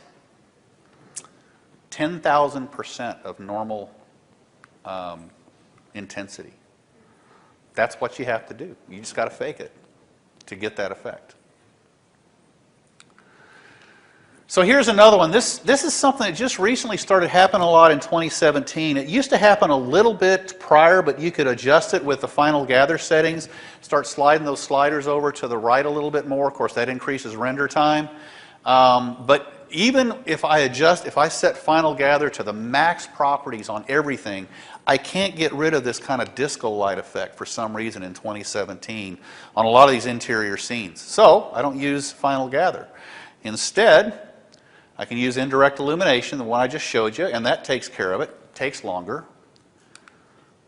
10,000% of normal intensity. That's what you have to do. You just got to fake it to get that effect. So here's another one. This is something that just recently started happening a lot in 2017. It used to happen a little bit prior, but you could adjust it with the Final Gather settings. Start sliding those sliders over to the right a little bit more. Of course, that increases render time. But even if I set Final Gather to the max properties on everything, I can't get rid of this kind of disco light effect for some reason in 2017 on a lot of these interior scenes. So I don't use Final Gather. Instead, I can use indirect illumination, the one I just showed you, and that takes care of it. It takes longer.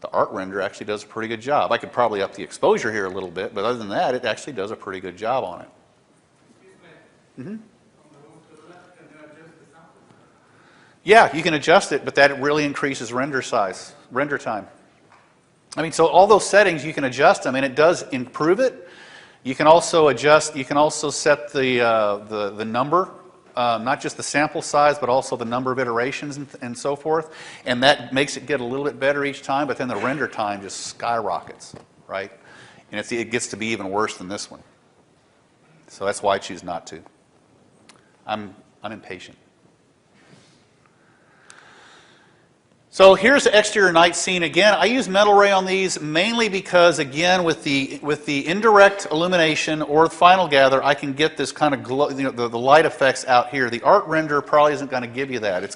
The art render actually does a pretty good job. I could probably up the exposure here a little bit, but other than that, it actually does a pretty good job on it. Mm-hmm. Yeah, you can adjust it, but that really increases render size, render time. I mean, so all those settings, you can adjust them, and it does improve it. You can also adjust, you can also set the number, not just the sample size, but also the number of iterations and so forth. And that makes it get a little bit better each time, but then the render time just skyrockets, right? And it gets to be even worse than this one. So that's why I choose not to. I'm impatient. So here's the exterior night scene again. I use Mental Ray on these mainly because, again, with the indirect illumination or Final Gather, I can get this kind of glow, the light effects out here. The art render probably isn't going to give you that.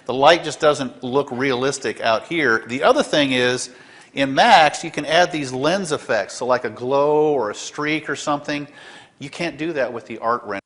The light just doesn't look realistic out here. The other thing is, in Max, you can add these lens effects, so like a glow or a streak or something. You can't do that with the art render.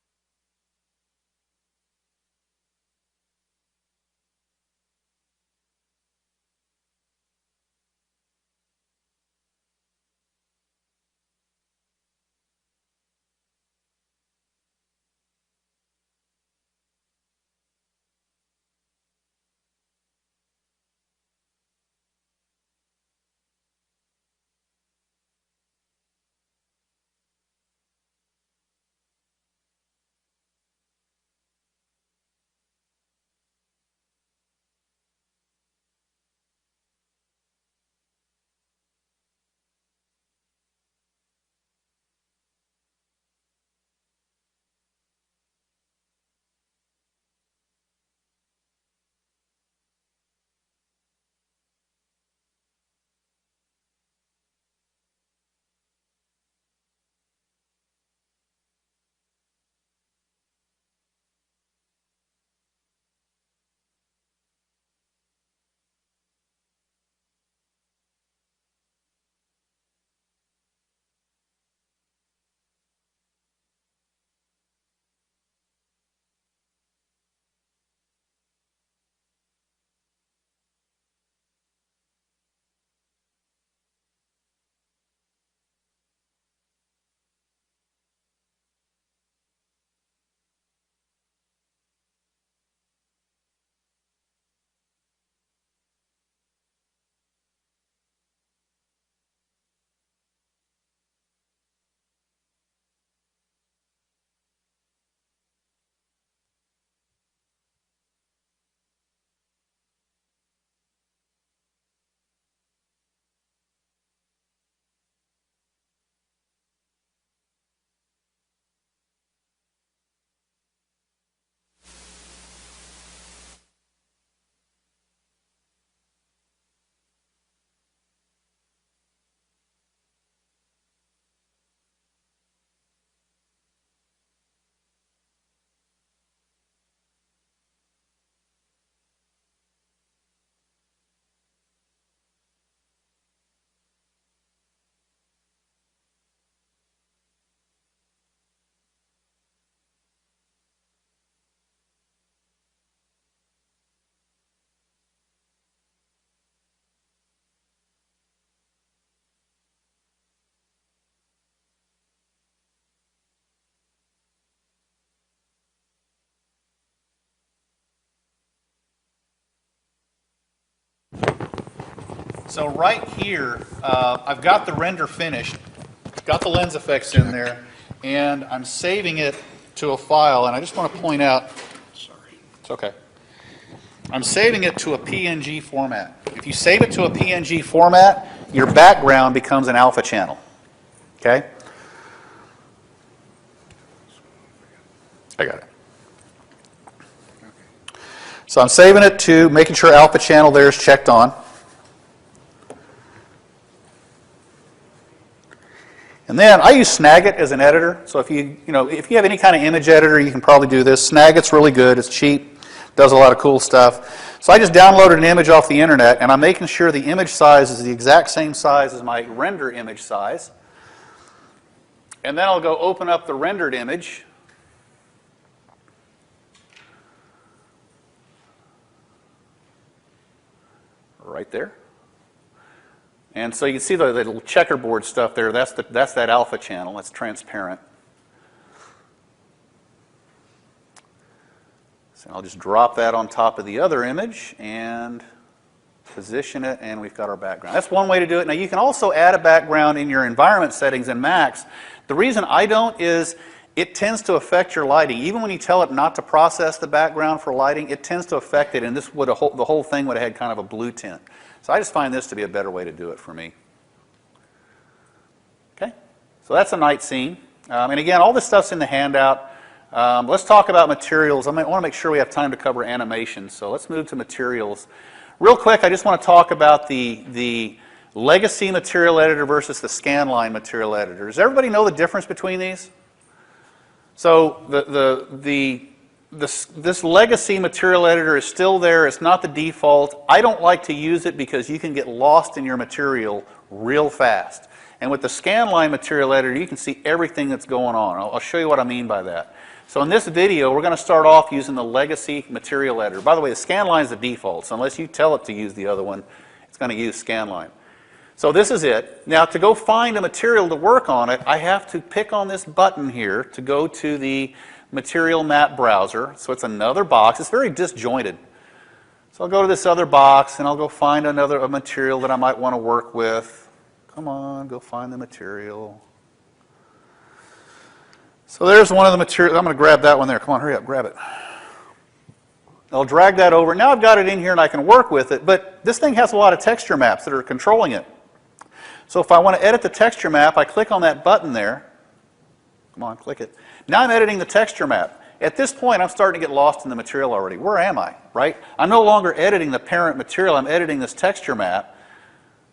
So right here, I've got the render finished, got the lens effects in there, and I'm saving it to a file, and I just want to point out, sorry, it's okay. I'm saving it to a PNG format. If you save it to a PNG format, your background becomes an alpha channel, okay? I got it. So I'm saving it to making sure alpha channel there is checked on. And then I use Snagit as an editor. So if you have any kind of image editor, you can probably do this. Snagit's really good. It's cheap. Does a lot of cool stuff. So I just downloaded an image off the internet, and I'm making sure the image size is the exact same size as my render image size. And then I'll go open up the rendered image. Right there. And so you can see the little checkerboard stuff there. That's that alpha channel. That's transparent. So I'll just drop that on top of the other image and position it, and we've got our background. That's one way to do it. Now you can also add a background in your environment settings in Max. The reason I don't is it tends to affect your lighting. Even when you tell it not to process the background for lighting, it tends to affect it, and this would the whole thing would have had kind of a blue tint. So I just find this to be a better way to do it for me. Okay, so that's a night scene. And again, all this stuff's in the handout. Let's talk about materials. I want to make sure we have time to cover animation, so let's move to materials. Real quick, I just want to talk about the legacy material editor versus the scanline material editor. Does everybody know the difference between these? So this legacy material editor is still there. It's not the default. I don't like to use it because you can get lost in your material real fast. And with the scanline material editor, you can see everything that's going on. I'll show you what I mean by that. So in this video, we're going to start off using the legacy material editor. By the way, the scanline is the default, so unless you tell it to use the other one, it's going to use scanline. So this is it. Now to go find a material to work on it, I have to pick on this button here to go to the material map browser. So it's another box. It's very disjointed. So I'll go to this other box and I'll go find a material that I might want to work with. Come on, go find the material. So there's one of the materials. I'm going to grab that one there. Come on, hurry up, grab it. I'll drag that over. Now I've got it in here and I can work with it, but this thing has a lot of texture maps that are controlling it. So if I want to edit the texture map, I click on that button there. Come on, click it. Now I'm editing the texture map. At this point, I'm starting to get lost in the material already. Where am I, right? I'm no longer editing the parent material. I'm editing this texture map.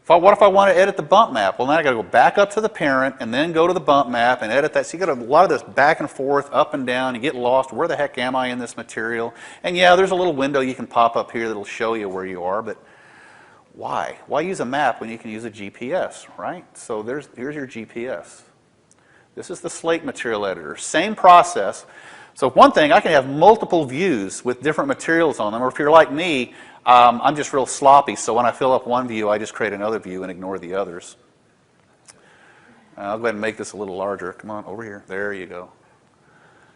What if I want to edit the bump map? Well, now I've got to go back up to the parent and then go to the bump map and edit that. So you got a lot of this back and forth, up and down. You get lost. Where the heck am I in this material? And yeah, there's a little window you can pop up here that'll show you where you are, but why? Why use a map when you can use a GPS, right? So here's your GPS. This is the slate material editor. Same process. So one thing, I can have multiple views with different materials on them, or if you're like me, I'm just real sloppy, so when I fill up one view, I just create another view and ignore the others. I'll go ahead and make this a little larger. Come on, over here. There you go.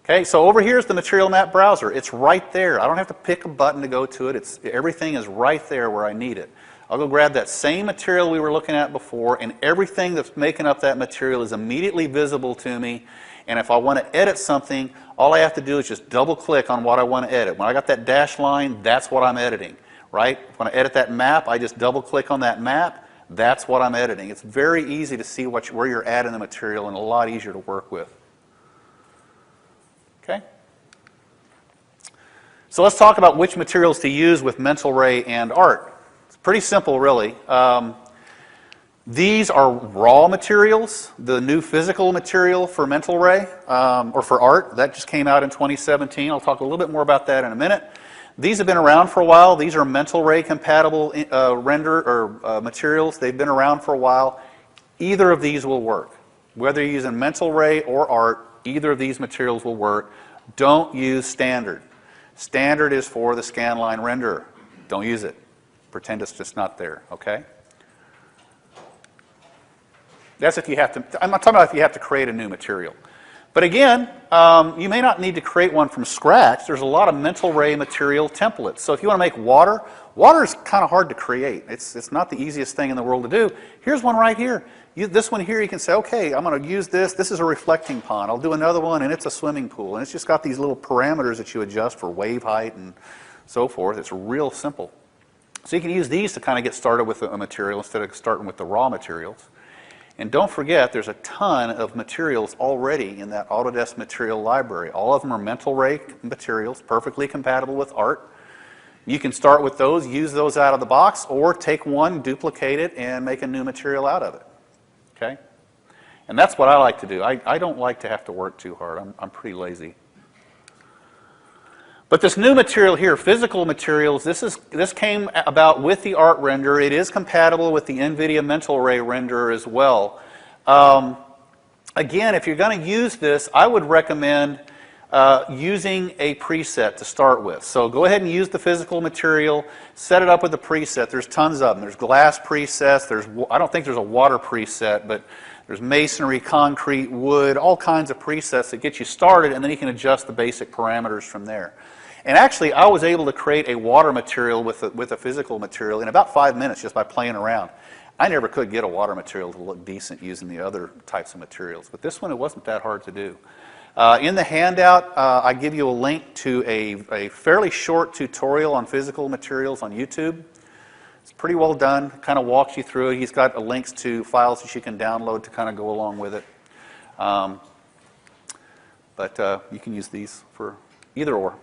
Okay, so over here is the material map browser. It's right there. I don't have to pick a button to go to it. Everything is right there where I need it. I'll go grab that same material we were looking at before, and everything that's making up that material is immediately visible to me. And if I want to edit something, all I have to do is just double-click on what I want to edit. When I got that dashed line, that's what I'm editing. Right? When I edit that map, I just double-click on that map. That's what I'm editing. It's very easy to see where you're at in the material and a lot easier to work with. Okay? So let's talk about which materials to use with Mental Ray and art. It's pretty simple, really. These are raw materials, the new physical material for Mental Ray, or for art. That just came out in 2017. I'll talk a little bit more about that in a minute. These have been around for a while. These are Mental Ray compatible materials. They've been around for a while. Either of these will work. Whether you're using Mental Ray or art, either of these materials will work. Don't use standard. Standard is for the scanline renderer. Don't use it. Pretend it's just not there, okay? That's if you have to, I'm not talking about if you have to create a new material. But again, you may not need to create one from scratch. There's a lot of mental ray material templates. So if you want to make water, water is kind of hard to create. It's not the easiest thing in the world to do. Here's one right here. This one here, you can say, okay, I'm going to use this. This is a reflecting pond. I'll do another one, and it's a swimming pool. And it's just got these little parameters that you adjust for wave height and so forth. It's real simple. So you can use these to kind of get started with a material instead of starting with the raw materials. And don't forget, there's a ton of materials already in that Autodesk material library. All of them are mental ray materials, perfectly compatible with art. You can start with those, use those out of the box, or take one, duplicate it, and make a new material out of it. Okay? And that's what I like to do. I don't like to have to work too hard. I'm pretty lazy. But this new material here, physical materials, this came about with the art render. It is compatible with the NVIDIA mental ray renderer as well. Again, if you're going to use this, I would recommend using a preset to start with. So go ahead and use the physical material, set it up with a preset. There's tons of them. There's glass presets. I don't think there's a water preset, but there's masonry, concrete, wood, all kinds of presets that get you started, and then you can adjust the basic parameters from there. And actually, I was able to create a water material with a physical material in about 5 minutes just by playing around. I never could get a water material to look decent using the other types of materials, but this one, it wasn't that hard to do. In the handout, I give you a link to a fairly short tutorial on physical materials on YouTube. It's pretty well done, kind of walks you through it. He's got links to files that you can download to kind of go along with it. But you can use these for either or.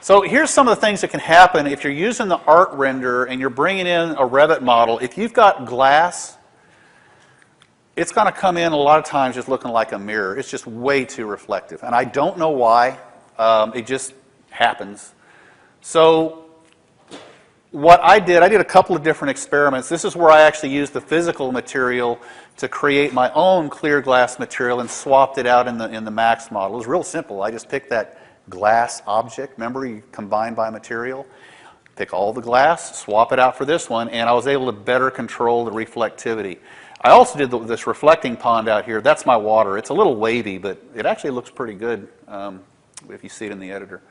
So here's some of the things that can happen if you're using the art render and you're bringing in a Revit model. If you've got glass, it's going to come in a lot of times just looking like a mirror. It's just way too reflective. And I don't know why. It just happens. So what I did a couple of different experiments. This is where I actually used the physical material to create my own clear glass material and swapped it out in the Max model. It was real simple. I just picked that glass object. Remember, you combine by material. Pick all the glass, swap it out for this one, and I was able to better control the reflectivity. I also did this reflecting pond out here. That's my water. It's a little wavy, but it actually looks pretty good if you see it in the editor.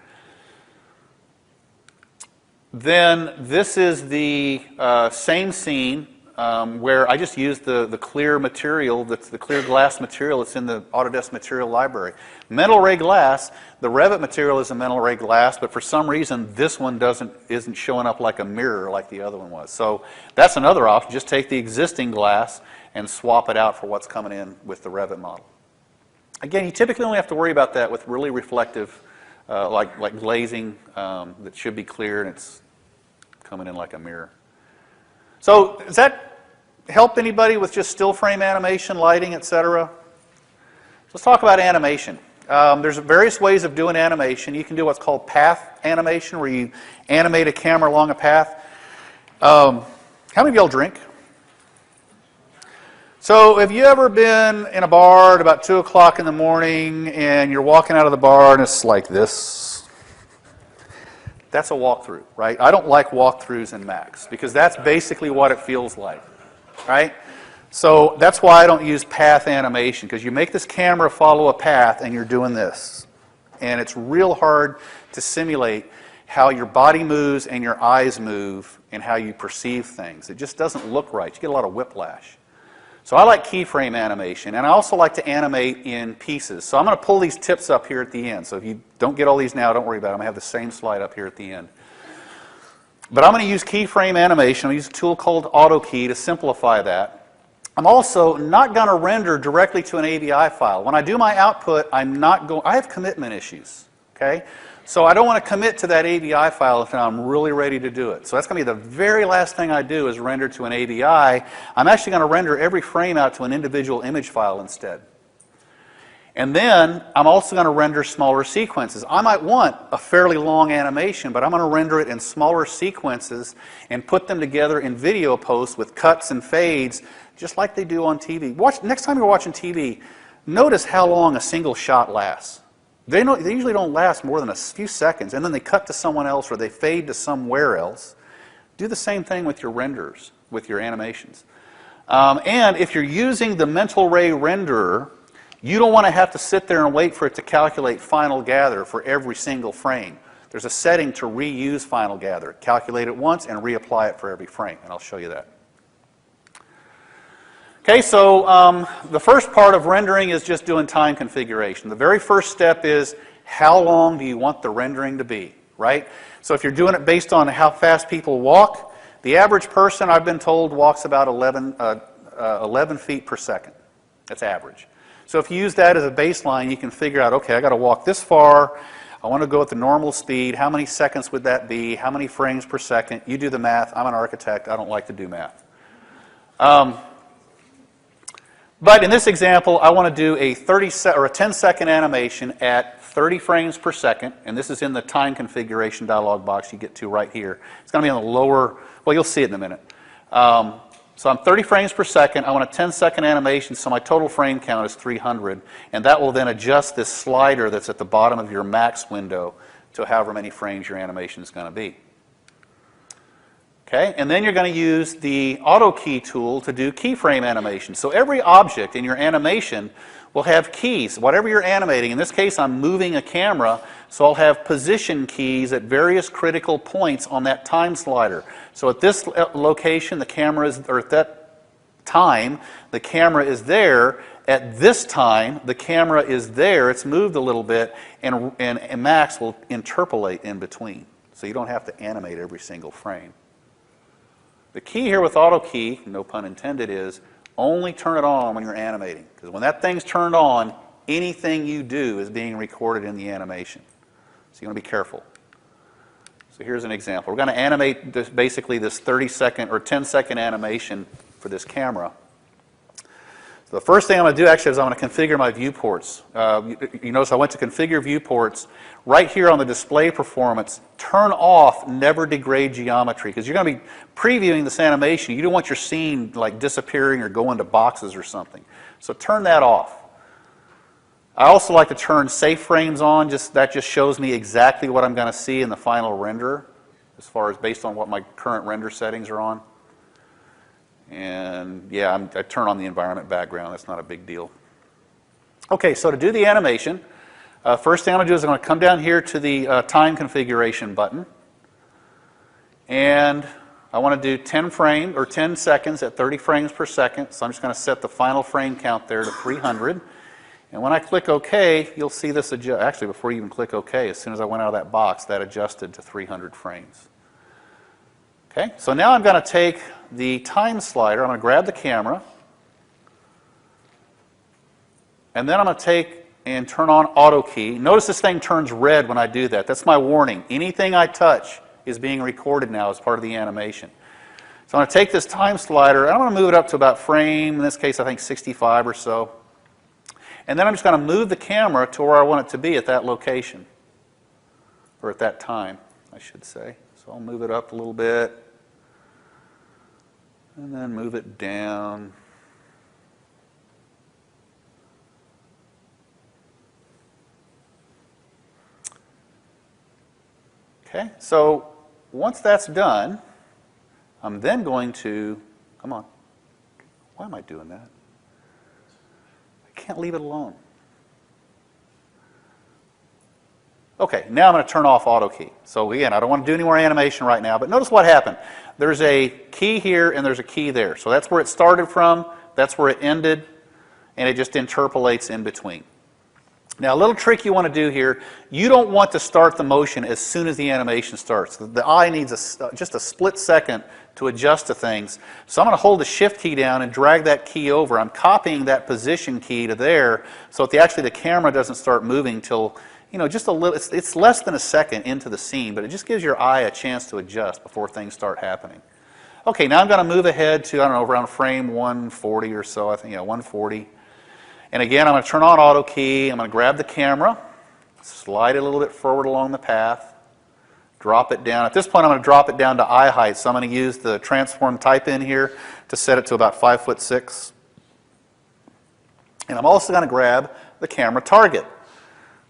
Then this is the same scene where I just used the clear material, the clear glass material that's in the Autodesk material library. Mental ray glass, the Revit material is a mental ray glass, but for some reason this one isn't showing up like a mirror like the other one was. So that's another option. Just take the existing glass and swap it out for what's coming in with the Revit model. Again, you typically only have to worry about that with really reflective, like glazing that should be clear and it's coming in like a mirror. So does that help anybody with just still frame animation, lighting, etc.? Let's talk about animation. There's various ways of doing animation. You can do what's called path animation, where you animate a camera along a path. How many of y'all drink? So have you ever been in a bar at about 2 o'clock in the morning and you're walking out of the bar and it's like this? That's a walkthrough, right? I don't like walkthroughs in Max because that's basically what it feels like, right? So that's why I don't use path animation, because you make this camera follow a path and you're doing this. And it's real hard to simulate how your body moves and your eyes move and how you perceive things. It just doesn't look right. You get a lot of whiplash. So I like keyframe animation, and I also like to animate in pieces. So I'm going to pull these tips up here at the end. So if you don't get all these now, don't worry about it. I'm going to have the same slide up here at the end. But I'm going to use keyframe animation. I'll use a tool called AutoKey to simplify that. I'm also not going to render directly to an AVI file. When I do my output, I have commitment issues, okay? So I don't want to commit to that AVI file until I'm really ready to do it. So that's going to be the very last thing I do is render to an AVI. I'm actually going to render every frame out to an individual image file instead. And then I'm also going to render smaller sequences. I might want a fairly long animation, but I'm going to render it in smaller sequences and put them together in video posts with cuts and fades, just like they do on TV. Next time you're watching TV, notice how long a single shot lasts. They usually don't last more than a few seconds, and then they cut to someone else or they fade to somewhere else. Do the same thing with your renders, with your animations. And if you're using the mental ray renderer, You don't want to have to sit there and wait for it to calculate final gather for every single frame. There's a setting to reuse final gather. Calculate it once and reapply it for every frame, and I'll show you that. Okay, so the first part of rendering is just doing time configuration. The very first step is how long do you want the rendering to be, right? So if you're doing it based on how fast people walk, the average person, I've been told, walks about 11 feet per second. That's average. So if you use that as a baseline, you can figure out, okay, I got to walk this far. I want to go at the normal speed. How many seconds would that be? How many frames per second? You do the math. I'm an architect. I don't like to do math. But in this example, I want to do a 10-second animation at 30 frames per second, and this is in the time configuration dialog box you get to right here. It's going to be on the lower, well, you'll see it in a minute. So I'm 30 frames per second. I want a 10-second animation, so my total frame count is 300, and that will then adjust this slider that's at the bottom of your max window to however many frames your animation is going to be. Okay, and then you're going to use the auto key tool to do keyframe animation. So every object in your animation will have keys. Whatever you're animating, in this case I'm moving a camera, so I'll have position keys at various critical points on that time slider. So at this location the camera is, or at that time, the camera is there. At this time, the camera is there. It's moved a little bit, and Max will interpolate in between. So you don't have to animate every single frame. The key here with auto key, no pun intended, is only turn it on when you're animating. Because when that thing's turned on, anything you do is being recorded in the animation. So you want to be careful. So here's an example. We're going to animate this, basically this 30-second or 10-second animation for this camera. So the first thing I'm going to do actually is I'm going to configure my viewports. You notice I went to configure viewports. Right here on the display performance, turn off never degrade geometry, because you're going to be previewing this animation. You don't want your scene like disappearing or going to boxes or something. So turn that off. I also like to turn safe frames on. That just shows me exactly what I'm going to see in the final render, as far as based on what my current render settings are on. And yeah, I turn on the environment background. That's not a big deal. Okay, so to do the animation, first thing I'm going to do is I'm going to come down here to the time configuration button. And I want to do 10 frames or 10 seconds at 30 frames per second. So I'm just going to set the final frame count there to 300. And when I click OK, you'll see this adjust. Actually, before you even click OK, as soon as I went out of that box, that adjusted to 300 frames. Okay, so now I'm going to take the time slider. I'm going to grab the camera. And then I'm going to take and turn on auto key. Notice this thing turns red when I do that. That's my warning. Anything I touch is being recorded now as part of the animation. So I'm going to take this time slider, and I'm going to move it up to about frame, in this case I think 65 or so. And then I'm just going to move the camera to where I want it to be at that location. Or at that time, I should say. So I'll move it up a little bit. And then move it down. Okay, so once that's done, I'm then going to, come on, why am I doing that? I can't leave it alone. Okay, now I'm going to turn off auto key. So again, I don't want to do any more animation right now, but notice what happened. There's a key here and there's a key there. So that's where it started from, that's where it ended, and it just interpolates in between. Now, a little trick you want to do here, you don't want to start the motion as soon as the animation starts. The eye needs just a split second to adjust to things. So I'm going to hold the shift key down and drag that key over. I'm copying that position key to there so that actually the camera doesn't start moving till, you know, just a little, it's less than a second into the scene, but it just gives your eye a chance to adjust before things start happening. Okay, now I'm going to move ahead to, I don't know, around frame 140 or so, I think, yeah, 140. And again, I'm going to turn on auto key. I'm going to grab the camera, slide it a little bit forward along the path, drop it down. At this point, I'm going to drop it down to eye height. So I'm going to use the transform type in here to set it to about 5'6". And I'm also going to grab the camera target.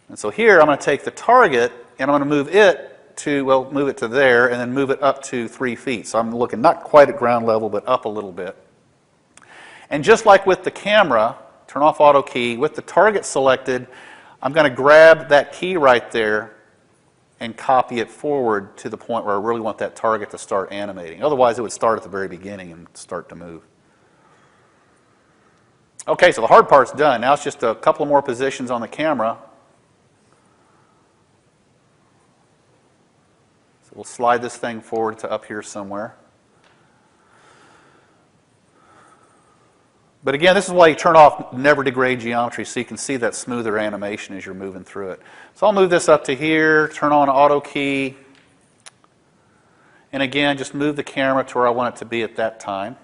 And so here, I'm going to take the target and I'm going to move it to, well, move it to there and then move it up to 3 feet. So I'm looking not quite at ground level, but up a little bit. And just like with the camera, turn off auto key. With the target selected, I'm going to grab that key right there and copy it forward to the point where I really want that target to start animating. Otherwise, it would start at the very beginning and start to move. Okay, so the hard part's done. Now it's just a couple more positions on the camera. So we'll slide this thing forward to up here somewhere. But again, this is why you turn off never degrade geometry, so you can see that smoother animation as you're moving through it. So I'll move this up to here, turn on auto key, and again, just move the camera to where I want it to be at that time.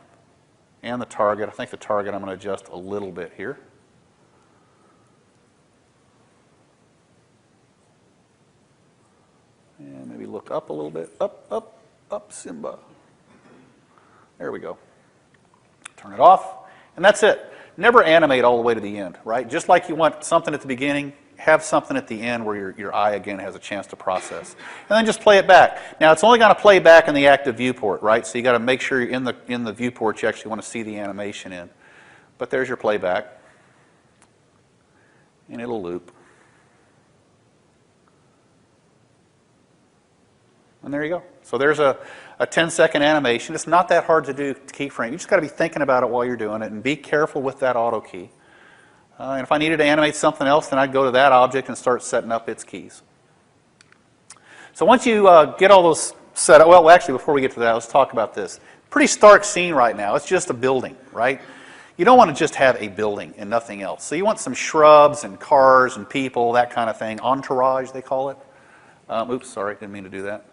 And the target. I think the target I'm going to adjust a little bit here. And maybe look up a little bit. Up, up, up, Simba. There we go. Turn it off. And that's it. Never animate all the way to the end, right? Just like you want something at the beginning, have something at the end where your eye, again, has a chance to process. And then just play it back. Now, it's only going to play back in the active viewport, right? So you got to make sure in the viewport you actually want to see the animation in. But there's your playback. And it'll loop. And there you go. So there's a 10-second animation. It's not that hard to do keyframe. You just got to be thinking about it while you're doing it and be careful with that auto key. And if I needed to animate something else, then I'd go to that object and start setting up its keys. So once you get all those set up, well, actually, before we get to that, let's talk about this. Pretty stark scene right now. It's just a building, right? You don't want to just have a building and nothing else. So you want some shrubs and cars and people, that kind of thing. Entourage, they call it. Oops, sorry, didn't mean to do that.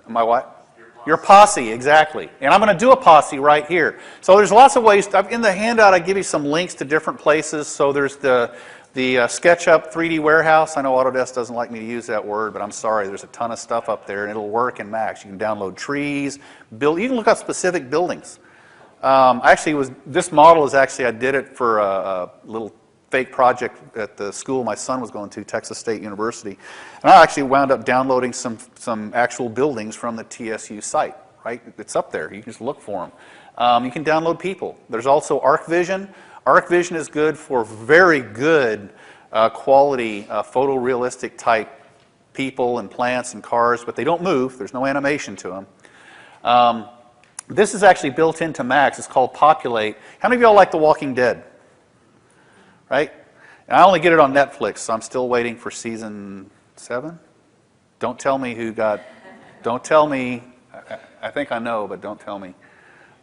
My what? Your posse, exactly. And I'm going to do a posse right here. So there's lots of ways. In the handout, I give you some links to different places. So there's the SketchUp 3D warehouse. I know Autodesk doesn't like me to use that word, but I'm sorry. There's a ton of stuff up there, and it'll work in Max. You can download trees, build. You can look up specific buildings. This model is actually, I did it for a little fake project at the school my son was going to, Texas State University. And I actually wound up downloading some actual buildings from the TSU site, right? It's up there. You can just look for them. You can download people. There's also ArcVision. ArcVision is good for very good quality photorealistic type people and plants and cars, but they don't move. There's no animation to them. This is actually built into Max. It's called Populate. How many of y'all like The Walking Dead? Right? And I only get it on Netflix, so I'm still waiting for season 7. Don't tell me who got... Don't tell me... I think I know, but don't tell me.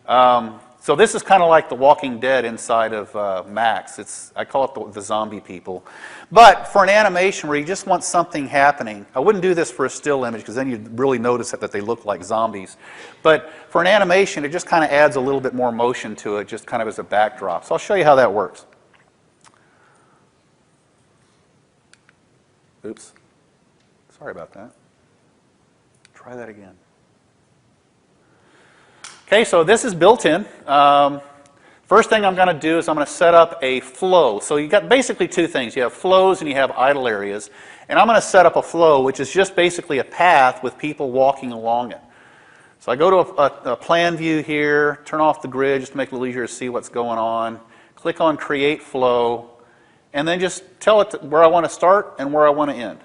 So this is kind of like The Walking Dead inside of Max. I call it the zombie people. But for an animation where you just want something happening, I wouldn't do this for a still image because then you'd really notice that they look like zombies. But for an animation, it just kind of adds a little bit more motion to it, just kind of as a backdrop. So I'll show you how that works. Oops. Sorry about that. Try that again. Okay, so this is built in. First thing I'm going to do is I'm going to set up a flow. So you've got basically two things. You have flows and you have idle areas. And I'm going to set up a flow, which is just basically a path with people walking along it. So I go to a plan view here, turn off the grid just to make it a little easier to see what's going on. Click on Create Flow. And then just tell it where I want to start and where I want to end.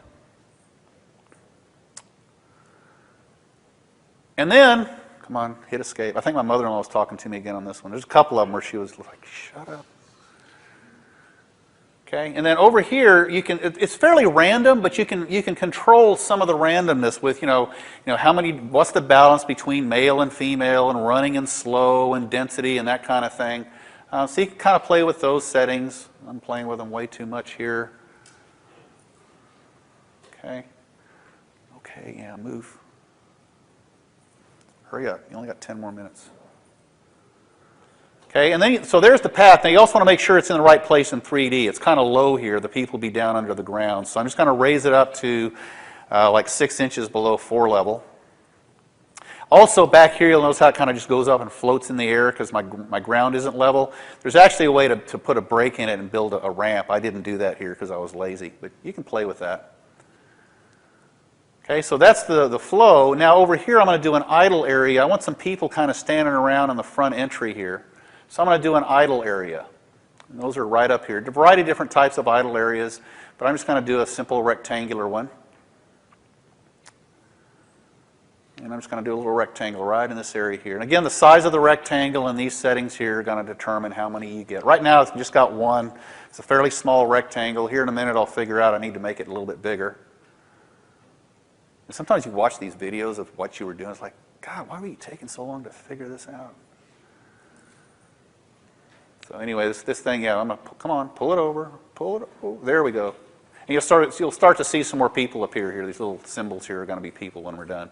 And then, come on, hit escape. I think my mother-in-law was talking to me again on this one. There's a couple of them where she was like, shut up. Okay, and then over here, it's fairly random, but you can control some of the randomness with, what's the balance between male and female and running and slow and density and that kind of thing. So you can kind of play with those settings. I'm playing with them way too much here. Okay. Okay, yeah, move. Hurry up. You only got 10 more minutes. Okay, and then, so there's the path. Now you also want to make sure it's in the right place in 3D. It's kind of low here. The people will be down under the ground. So I'm just going to raise it up to like 6 inches below floor level. Also back here, you'll notice how it kind of just goes up and floats in the air because my ground isn't level. There's actually a way to put a break in it and build a ramp. I didn't do that here because I was lazy, but you can play with that. Okay, so that's the flow. Now over here, I'm going to do an idle area. I want some people kind of standing around in the front entry here. So I'm going to do an idle area. And those are right up here. A variety of different types of idle areas, but I'm just going to do a simple rectangular one. And I'm just going to do a little rectangle right in this area here. And again, the size of the rectangle and these settings here are going to determine how many you get. Right now, it's just got one. It's a fairly small rectangle. Here in a minute, I'll figure out I need to make it a little bit bigger. And sometimes you watch these videos of what you were doing. It's like, God, why were you taking so long to figure this out? So anyway, this thing, yeah, I'm going to, come on, pull it over. Pull it over. There we go. And you'll start to see some more people appear here. These little symbols here are going to be people when we're done.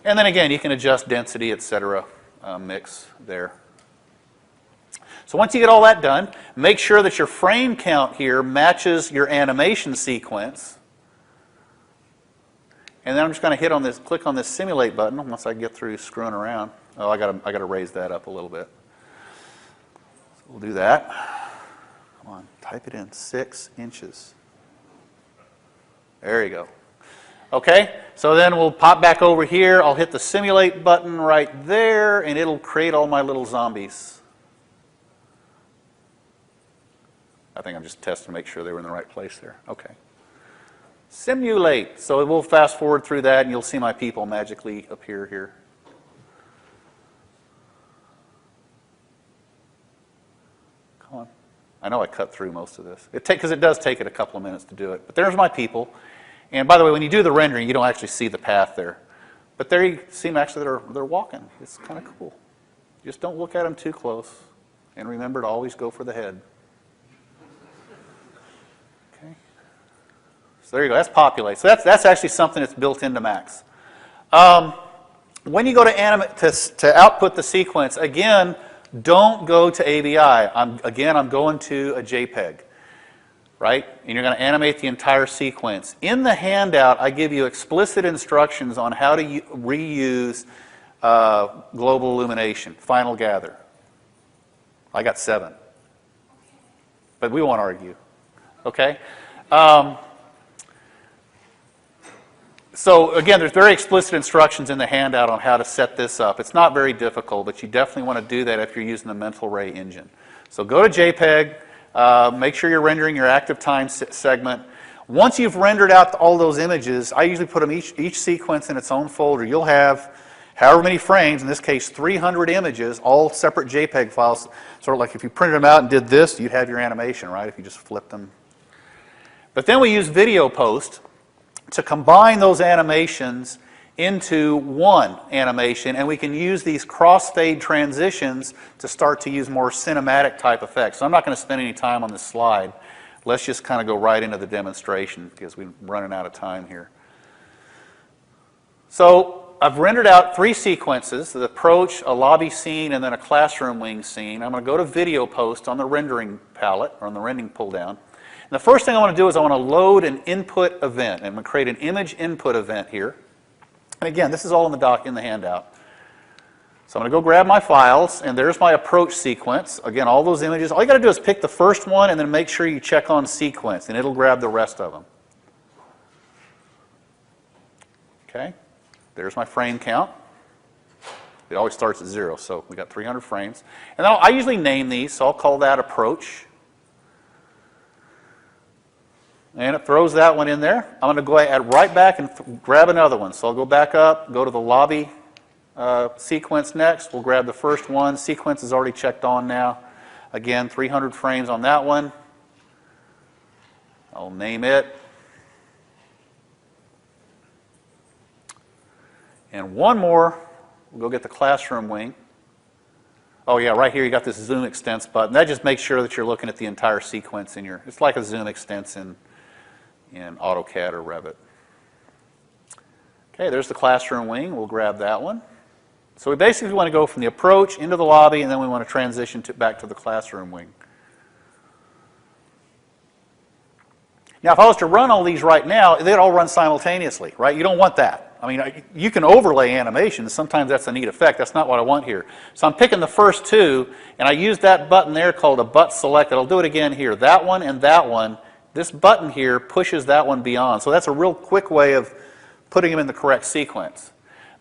And then again, you can adjust density, etc., mix there. So once you get all that done, make sure that your frame count here matches your animation sequence. And then I'm just going to hit on this, click on this simulate button once I get through screwing around. Oh, I got to raise that up a little bit. So we'll do that. Come on, type it in, 6 inches. There you go. Okay, so then we'll pop back over here. I'll hit the simulate button right there, and it'll create all my little zombies. I think I'm just testing to make sure they were in the right place there. Okay. Simulate. So we'll fast forward through that, and you'll see my people magically appear here. Come on. I know I cut through most of this. Because it does take it a couple of minutes to do it. But there's my people. And by the way, when you do the rendering, you don't actually see the path there. But there you see them actually they're walking. It's kind of cool. Just don't look at them too close. And remember to always go for the head. Okay. So there you go. That's populate. So that's actually something that's built into Max. When you go to output the sequence, again, don't go to AVI. I'm going to a JPEG. Right? And you're going to animate the entire sequence. In the handout, I give you explicit instructions on how to reuse global illumination, final gather. I got 7. But we won't argue. Okay? So again, there's very explicit instructions in the handout on how to set this up. It's not very difficult, but you definitely want to do that if you're using the Mental Ray engine. So go to JPEG. Make sure you're rendering your active time segment. Once you've rendered out all those images, I usually put them each sequence in its own folder. You'll have however many frames, in this case 300 images, all separate JPEG files. Sort of like if you printed them out and did this, you'd have your animation, right, if you just flipped them. But then we use Video Post to combine those animations into one animation, and we can use these crossfade transitions to start to use more cinematic type effects. So I'm not going to spend any time on this slide. Let's just kind of go right into the demonstration because we're running out of time here. So I've rendered out 3 sequences, the approach, a lobby scene, and then a classroom wing scene. I'm going to go to Video Post on the rendering palette, or on the rendering pull down. And the first thing I want to do is I want to load an input event. I'm going to create an image input event here. And again, this is all in the handout. So I'm going to go grab my files, and there's my approach sequence. Again, all those images. All you got to do is pick the first one and then make sure you check on sequence, and it'll grab the rest of them. Okay, there's my frame count. It always starts at 0, so we got 300 frames. And I usually name these, so I'll call that approach. And it throws that one in there. I'm going to go right back and grab another one. So I'll go back up, go to the lobby sequence next. We'll grab the first one. Sequence is already checked on now. Again, 300 frames on that one. I'll name it. And one more. We'll go get the classroom wing. Oh yeah, right here you got this zoom extents button. That just makes sure that you're looking at the entire sequence in your, it's like a zoom extents in AutoCAD or Revit. Okay, there's the classroom wing. We'll grab that one. So we basically want to go from the approach into the lobby, and then we want to transition back to the classroom wing. Now, if I was to run all these right now, they'd all run simultaneously, right? You don't want that. I mean, you can overlay animations. Sometimes that's a neat effect. That's not what I want here. So I'm picking the first 2, and I use that button there called a butt select. I'll do it again here. That one and that one. This button here pushes that one beyond. So that's a real quick way of putting them in the correct sequence.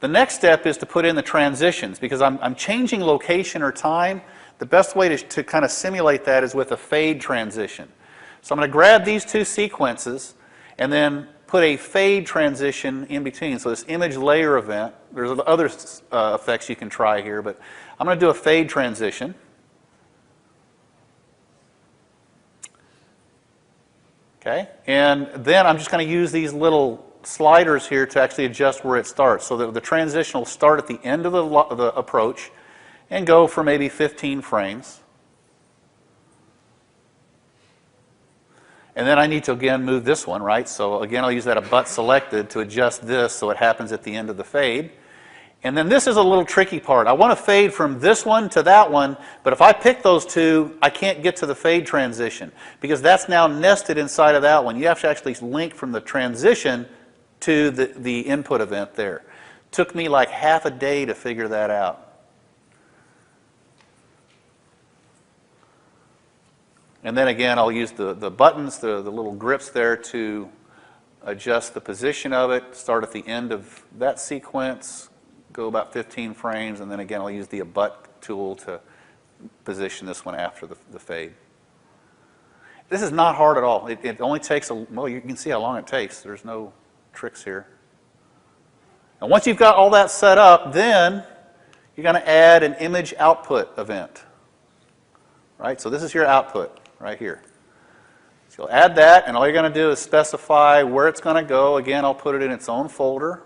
The next step is to put in the transitions, because I'm changing location or time. The best way to kind of simulate that is with a fade transition. So I'm going to grab these two sequences and then put a fade transition in between. So this image layer event, there's other effects you can try here, but I'm going to do a fade transition. Okay, and then I'm just going to use these little sliders here to actually adjust where it starts. So that the transition will start at the end of the approach and go for maybe 15 frames. And then I need to, again, move this one, right? So again, I'll use that abut selected to adjust this so it happens at the end of the fade. And then this is a little tricky part. I want to fade from this one to that one, but if I pick those two, I can't get to the fade transition because that's now nested inside of that one. You have to actually link from the transition to the input event there. Took me like half a day to figure that out. And then again, I'll use the buttons, the little grips there to adjust the position of it, start at the end of that sequence, go about 15 frames, and then again I'll use the abut tool to position this one after the fade. This is not hard at all. It only takes, well, you can see how long it takes. There's no tricks here. And once you've got all that set up, then you're going to add an image output event. Right? So this is your output right here. So you'll add that, and all you're going to do is specify where it's going to go. Again, I'll put it in its own folder.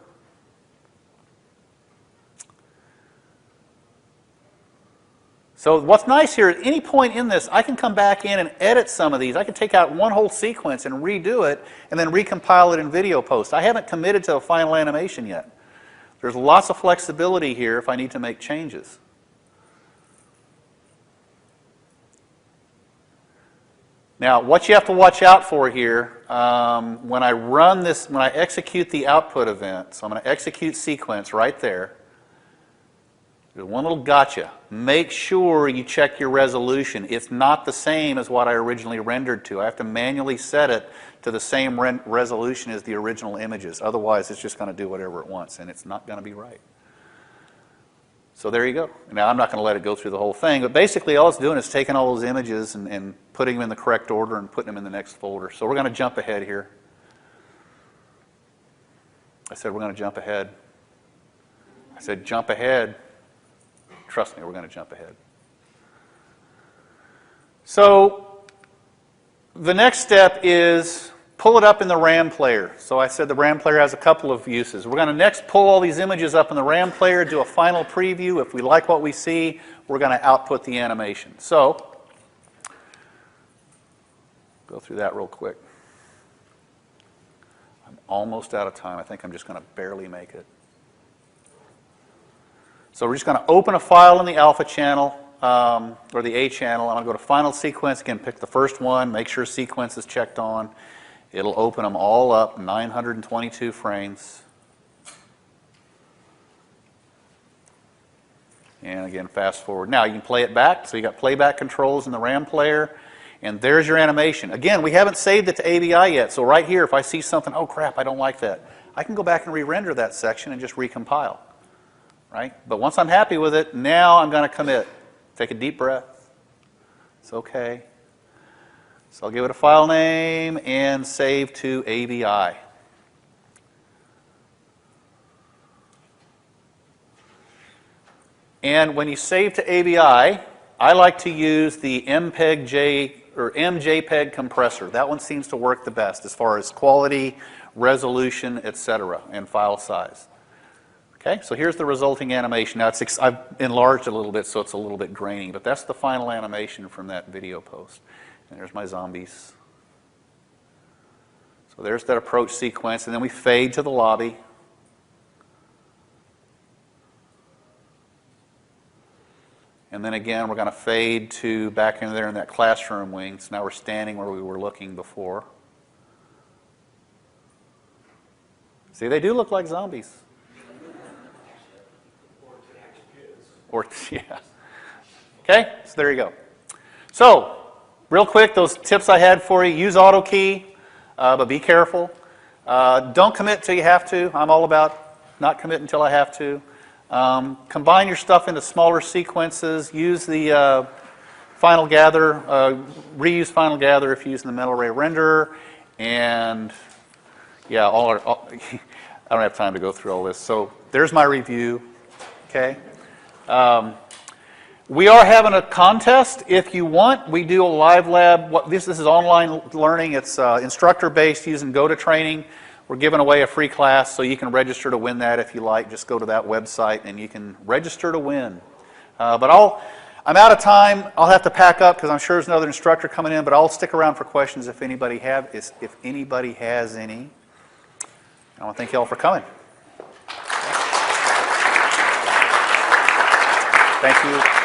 So what's nice here, at any point in this, I can come back in and edit some of these. I can take out one whole sequence and redo it, and then recompile it in video post. I haven't committed to a final animation yet. There's lots of flexibility here if I need to make changes. Now, what you have to watch out for here, when I run this, when I execute the output event, so I'm going to execute sequence right there. There's one little gotcha. Make sure you check your resolution. It's not the same as what I originally rendered to. I have to manually set it to the same resolution as the original images. Otherwise, it's just going to do whatever it wants, and it's not going to be right. So there you go. Now, I'm not going to let it go through the whole thing, but basically all it's doing is taking all those images and putting them in the correct order and putting them in the next folder. So we're going to jump ahead here. I said we're going to jump ahead. I said jump ahead. Trust me, we're going to jump ahead. So the next step is pull it up in the RAM player. So I said the RAM player has a couple of uses. We're going to next pull all these images up in the RAM player, do a final preview. If we like what we see, we're going to output the animation. So go through that real quick. I'm almost out of time. I think I'm just going to barely make it. So we're just going to open a file in the alpha channel, or the A channel. I'm going to go to Final Sequence. Again, pick the first one. Make sure Sequence is checked on. It'll open them all up, 922 frames. And again, fast forward. Now you can play it back. So you got playback controls in the RAM player. And there's your animation. Again, we haven't saved it to AVI yet. So right here, if I see something, oh crap, I don't like that, I can go back and re-render that section and just recompile. Right? But once I'm happy with it, now I'm going to commit. Take a deep breath. It's okay. So I'll give it a file name and save to AVI. And when you save to AVI, I like to use the MPEG-J or MJPEG compressor. That one seems to work the best as far as quality, resolution, etc., and file size. Okay, so here's the resulting animation. Now I've enlarged it a little bit so it's a little bit grainy, but that's the final animation from that video post. And there's my zombies. So there's that approach sequence, and then we fade to the lobby. And then again, we're going to fade to back in there in that classroom wing. So now we're standing where we were looking before. See, they do look like zombies. Or, yeah. Okay, so there you go. So, real quick, those tips I had for you. Use AutoKey, but be careful. Don't commit till you have to. I'm all about not commit until I have to. Combine your stuff into smaller sequences. Use the Final Gather, reuse Final Gather if you're using the Metal Ray Renderer. And yeah, I don't have time to go through all this. So there's my review. Okay. We are having a contest if you want. We do a live lab. This is online learning. It's instructor-based using Go to Training. We're giving away a free class, so you can register to win that if you like. Just go to that website and you can register to win. But I'm out of time. I'll have to pack up because I'm sure there's another instructor coming in, but I'll stick around for questions if anybody has any. I want to thank you all for coming. Thank you.